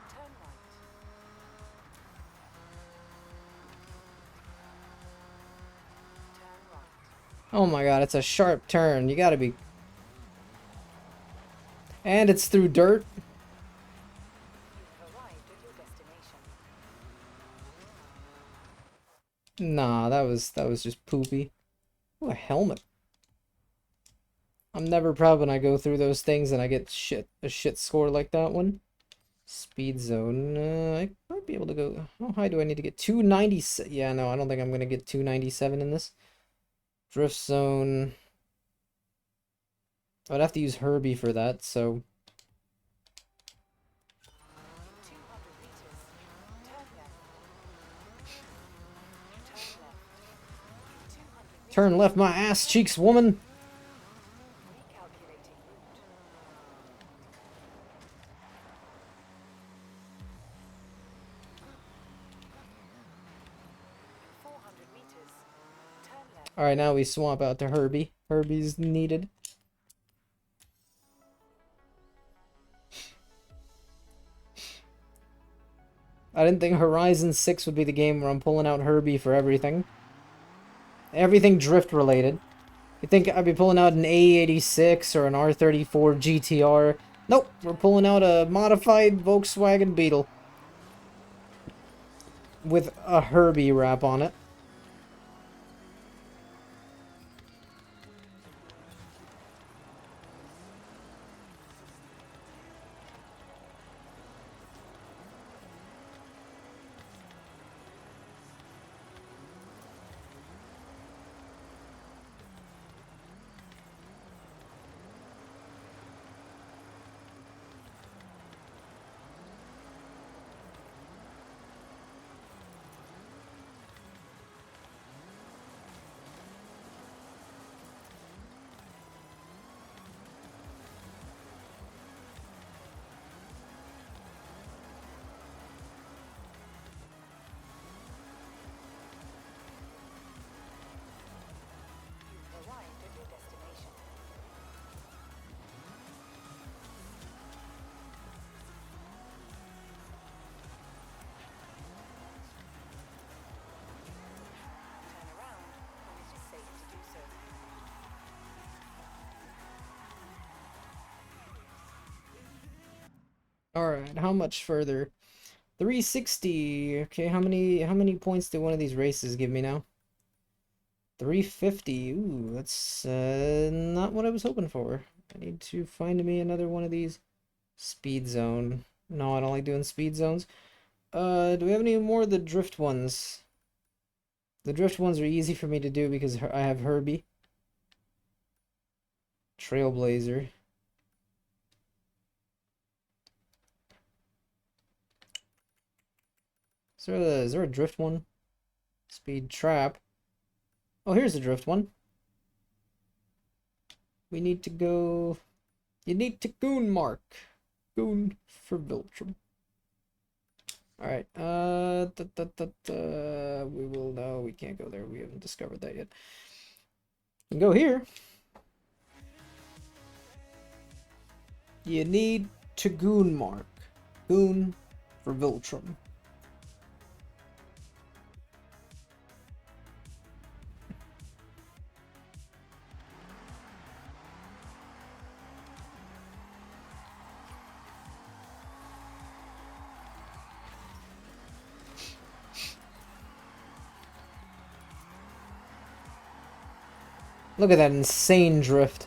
turn right. Turn right. Oh my god, it's a sharp turn. You gotta be. And it's through dirt. You've arrived at your destination. Nah, that was just poopy. Ooh, a helmet. I'm never proud when I go through those things and I get a shit score like that one. Speed zone. I might be able to go. How high do I need to get? 297. Yeah, no, I don't think I'm gonna get 297 in this. Drift zone. I'd have to use Herbie for that, so 200 meters, turn left. Turn left. 200 meters, turn left my ass cheeks, woman. recalculating route. 400 meters, turn left. All right, now we swap out to Herbie. Herbie's needed. I didn't think Horizon 6 would be the game where I'm pulling out Herbie for everything. Everything drift related. You think I'd be pulling out an A86 or an R34 GTR? Nope, we're pulling out a modified Volkswagen Beetle. With a Herbie wrap on it. Alright, how much further? 360. Okay, how many points did one of these races give me now? 350. Ooh, that's not what I was hoping for. I need to find me another one of these. Speed zone. No, I don't like doing speed zones. Do we have any more of the drift ones? The drift ones are easy for me to do because I have Herbie. Trailblazer. Is there a drift one? Speed trap. Oh, here's the drift one. We need to go. You need to goon mark. Goon for Viltrum. Alright, we will know we can't go there. We haven't discovered that yet. You can go here. You need to goon mark. Goon for Viltrum. Look at that insane drift.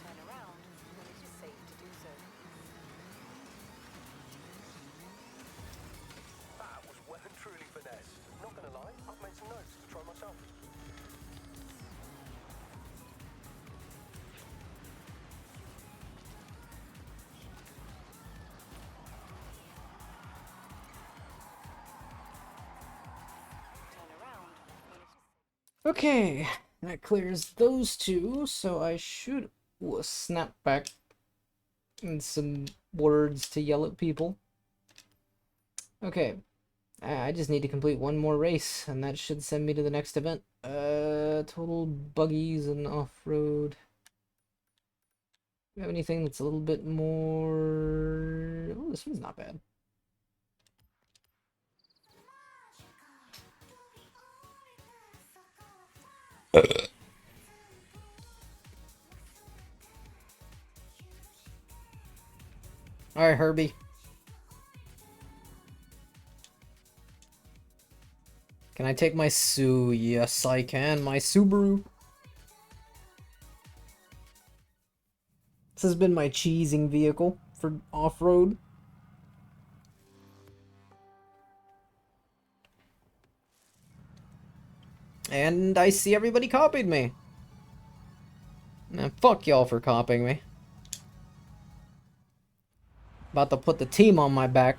Turn around when it is safe to do so. That was well and truly finesse. Not gonna lie, I've made some notes to try myself. Turn around when it is Okay, that clears those two, so I should snap back and some words to yell at people. Okay, I just need to complete one more race, and that should send me to the next event. Total buggies and off-road. Do you have anything that's a little bit more... Oh, this one's not bad. Alright, Herbie. Can I take my Yes, I can. My Subaru. This has been my cheesing vehicle for off-road. And I see everybody copied me. Nah, fuck y'all for copying me. About to put the team on my back.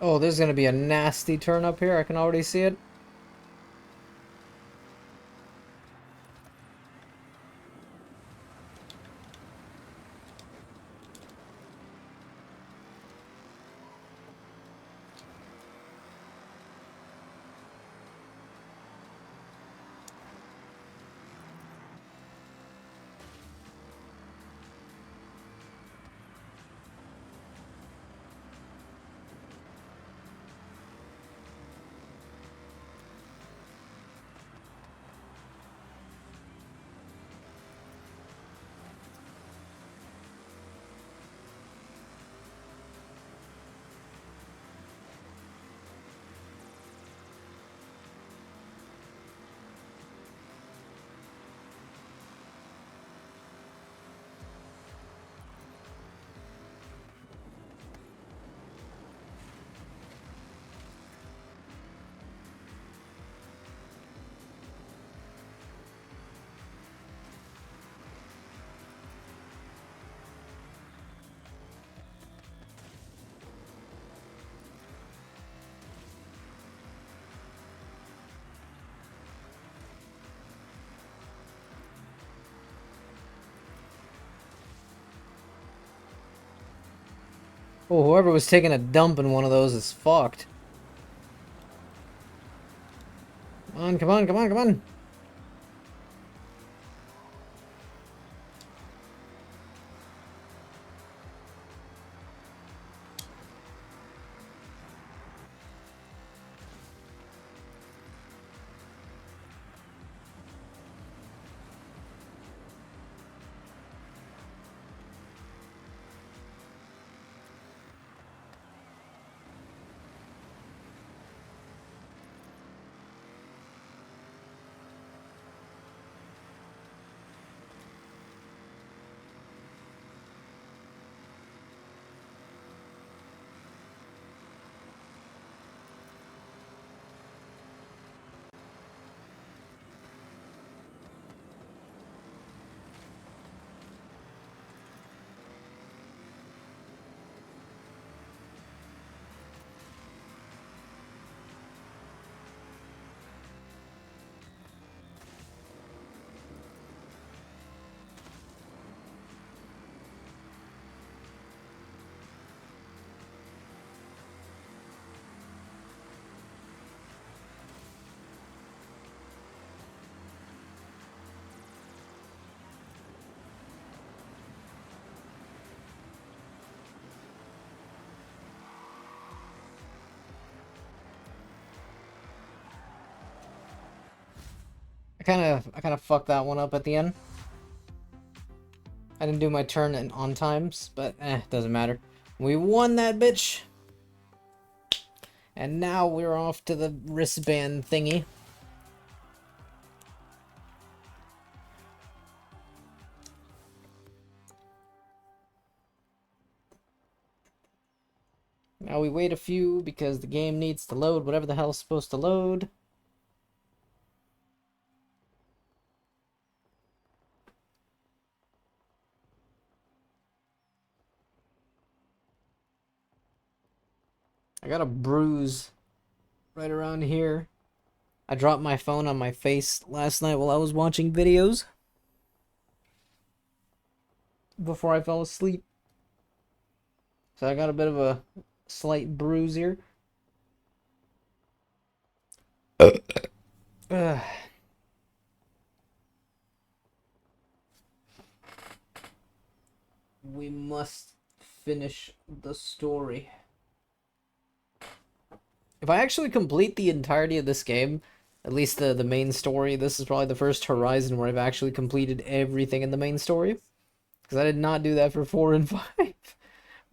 Oh, there's gonna be a nasty turn up here. I can already see it. Oh, whoever was taking a dump in one of those is fucked. Come on, come on, come on, come on. I kind of fucked that one up at the end. I didn't do my turn on times, but doesn't matter. We won that bitch. And now we're off to the wristband thingy. Now we wait a few because the game needs to load whatever the hell's supposed to load. I got a bruise right around here. I dropped my phone on my face last night while I was watching videos before I fell asleep. So I got a bit of a slight bruise here. Ugh. We must finish the story. If I actually complete the entirety of this game, at least the main story, this is probably the first Horizon where I've actually completed everything in the main story. Because I did not do that for 4 and 5.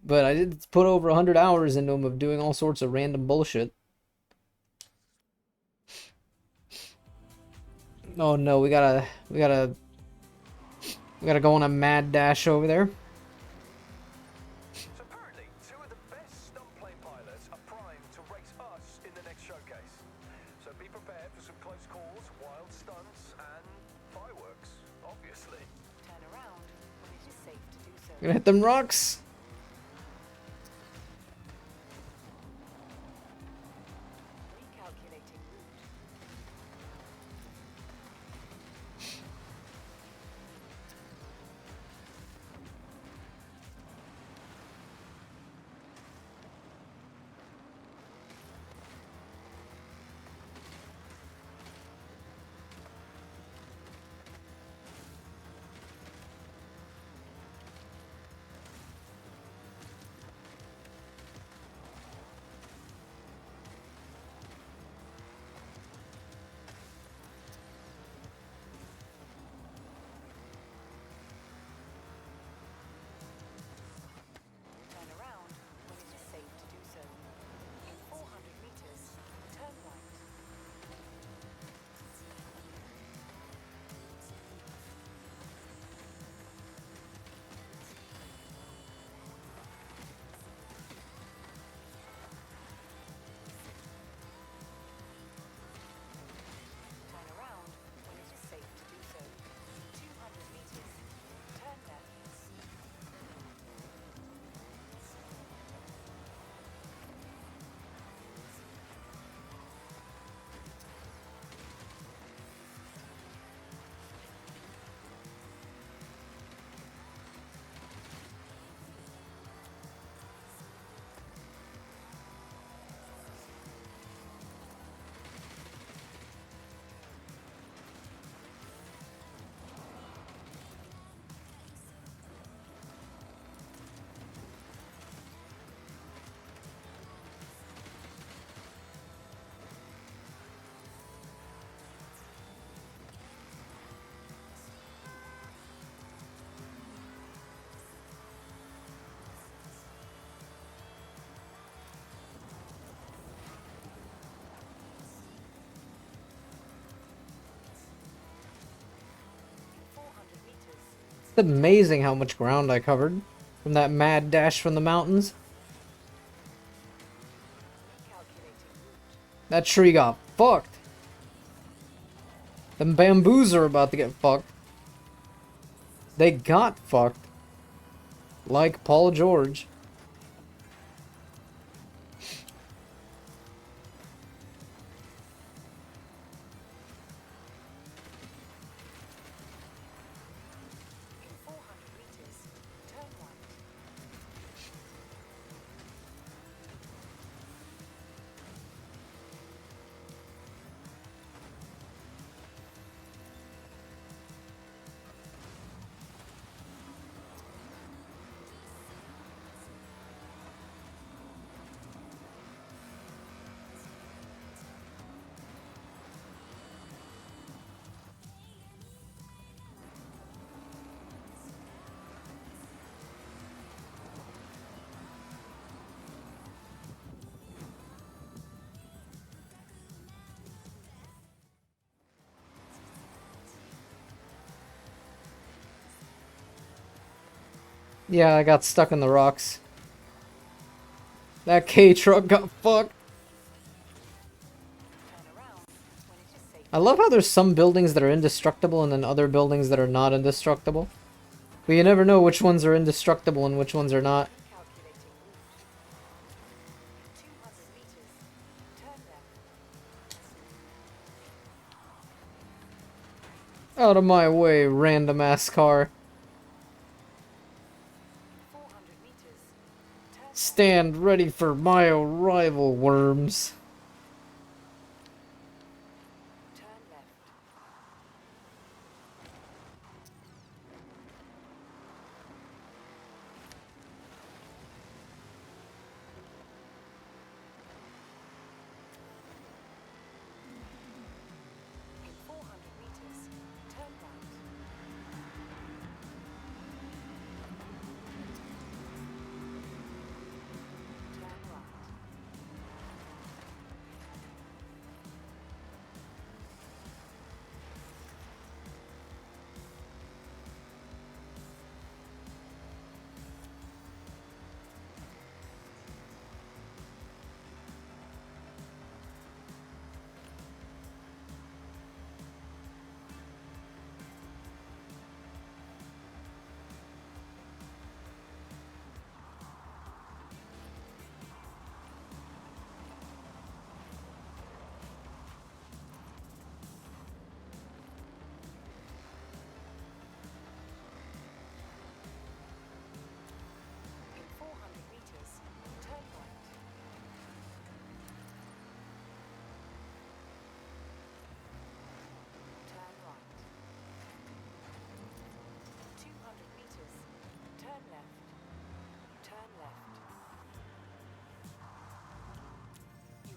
But I did put over 100 hours into them of doing all sorts of random bullshit. Oh no, we gotta go on a mad dash over there. So apparently, two of the best stunt plane pilots are primed to race us in the next showcase. So be prepared for some close calls, wild stunts, and fireworks, obviously. Turn around when it is safe to do so. Gonna hit them rocks. It's amazing how much ground I covered from that mad dash from the mountains. That tree got fucked. Them bamboos are about to get fucked. They got fucked. Like Paul George. In 400 meters, turn right. Yeah, I got stuck in the rocks. That K truck got fucked. Turn around when it is safe. I love how there's some buildings that are indestructible and then other buildings that are not indestructible. But you never know which ones are indestructible and which ones are not. Calculating route. 200 meters, turn left. Out of my way, random ass car. 400 meters, turn right. Stand ready for my arrival, worms. Turn left. In 400 meters, turn right. Turn right. In 400 meters, turn right. Turn right. 200 meters, turn left. Turn left.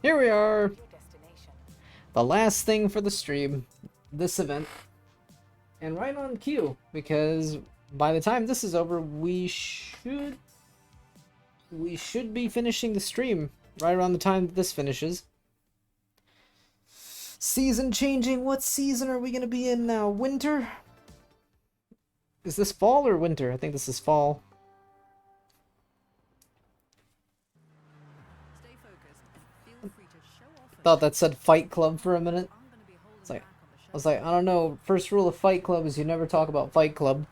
Here we are. Your destination. The last thing for the stream. This event. And right on cue. Because by the time this is over, we should be finishing the stream. Right around the time that this finishes. Season changing. What season are we going to be in now? Winter? Is this fall or winter? I think this is fall. Stay focused and feel free to show off. Thought that said Fight Club for a minute. I'm going to be holding It's like, back on the show. I was like, I don't know. First rule of Fight Club is you never talk about Fight Club.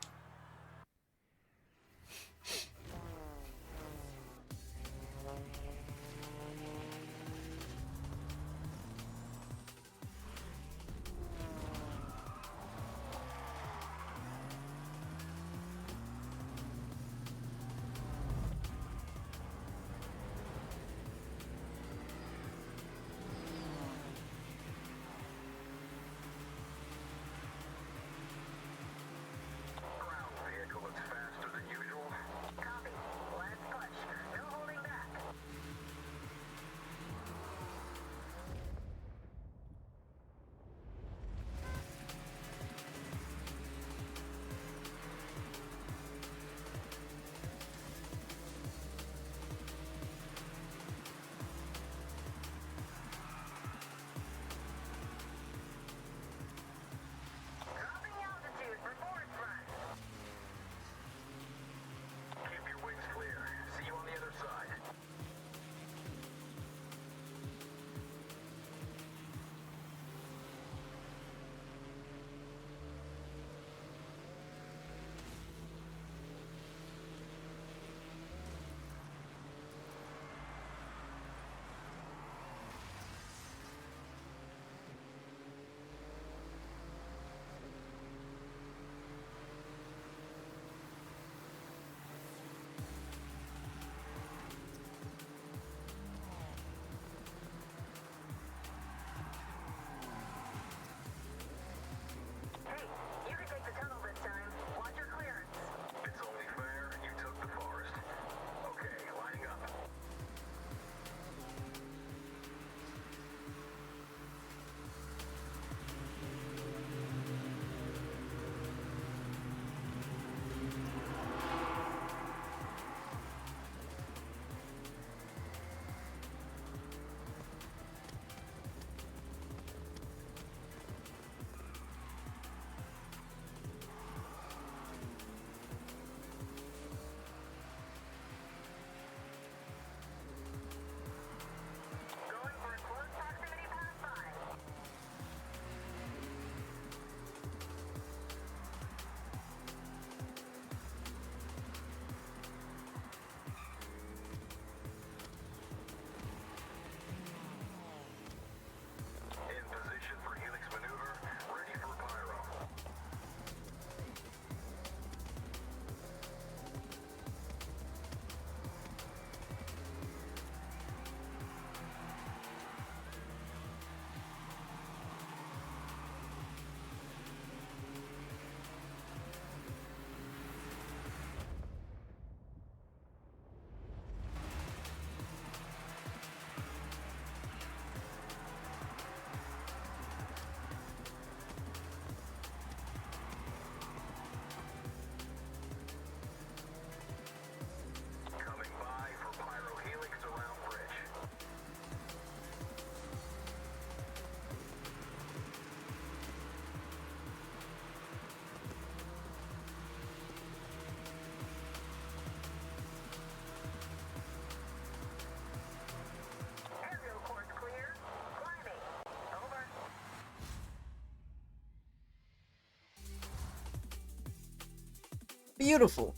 Beautiful.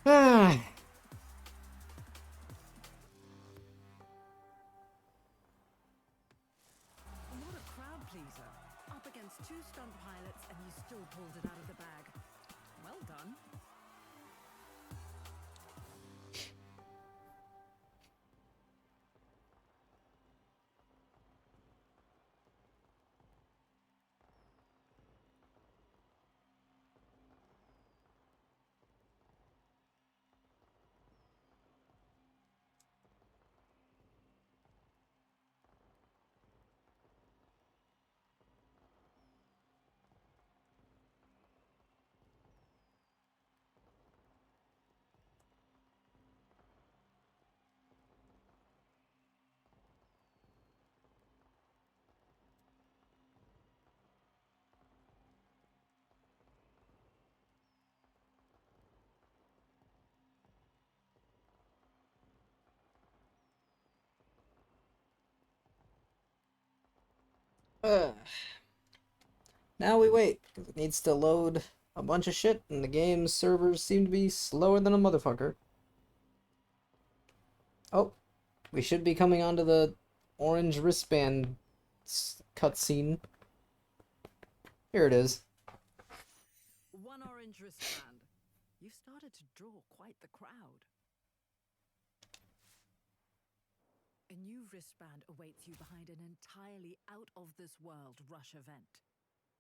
Ah. What a crowd pleaser. Up against two stunt pilots and you still pulled it out of the bag. Well done. Uh, now we wait, because it needs to load a bunch of shit, and the game's servers seem to be slower than a motherfucker. Oh, we should be coming onto the orange wristband cutscene. Here it is. One orange wristband. You've started to draw quite the crowd. A new wristband awaits you behind an entirely out-of-this-world rush event.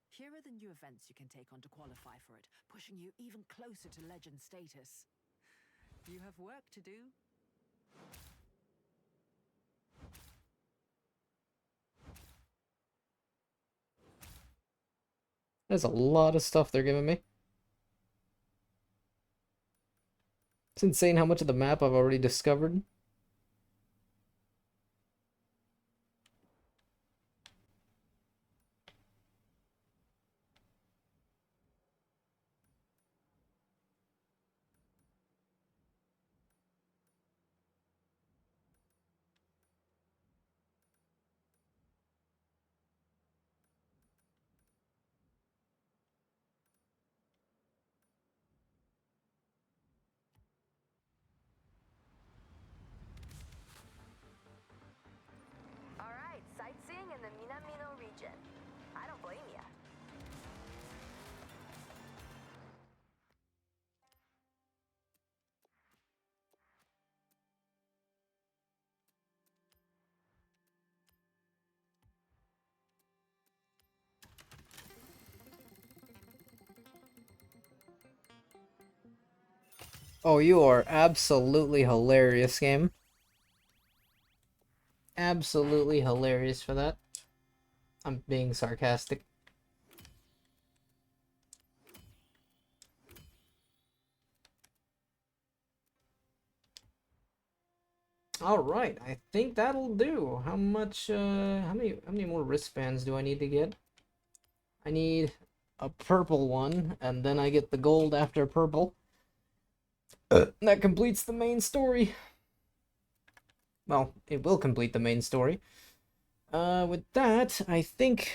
Here are the new events you can take on to qualify for it, pushing you even closer to legend status. You have work to do. There's a lot of stuff they're giving me. It's insane how much of the map I've already discovered. All right, sightseeing in the Minamino region. I don't blame ya. Oh, you are absolutely hilarious, game. Absolutely hilarious for that. I'm being sarcastic. All right, I think that'll do. How much? How many more wristbands do I need to get? I need a purple one, and then I get the gold after purple. That completes the main story. Well, it will complete the main story. With that, I think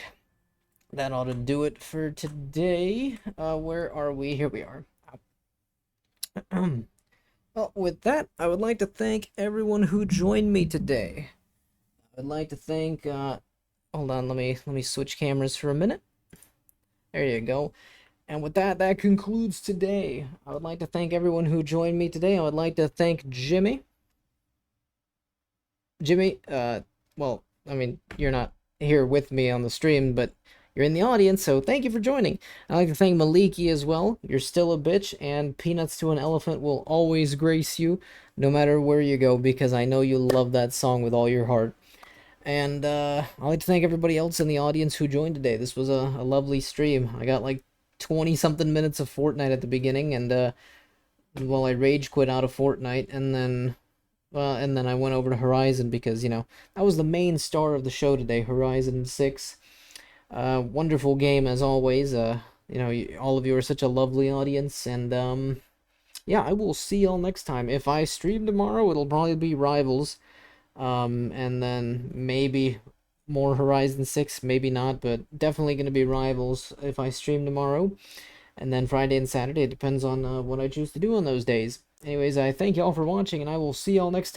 that ought to do it for today. Where are we? Here we are. Well, with that, I would like to thank everyone who joined me today. I'd like to thank, hold on, let me switch cameras for a minute. There you go. And with that, that concludes today. I would like to thank everyone who joined me today. I would like to thank Jimmy. Jimmy, well, I mean, you're not here with me on the stream, but you're in the audience, so thank you for joining. I'd like to thank Maliki as well. You're still a bitch, and Peanuts to an Elephant will always grace you, no matter where you go, because I know you love that song with all your heart. And I'd like to thank everybody else in the audience who joined today. This was a lovely stream. I got like 20-something minutes of Fortnite at the beginning, and well, I rage quit out of Fortnite, and then I went over to Horizon because, you know, that was the main star of the show today, Horizon 6. Wonderful game as always. You know, all of you are such a lovely audience, and yeah, I will see y'all next time. If I stream tomorrow, it'll probably be Rivals, and then maybe more Horizon 6, maybe not, but definitely going to be Rivals if I stream tomorrow. And then Friday and Saturday, it depends on what I choose to do on those days. Anyways, I thank y'all for watching, and I will see y'all next time.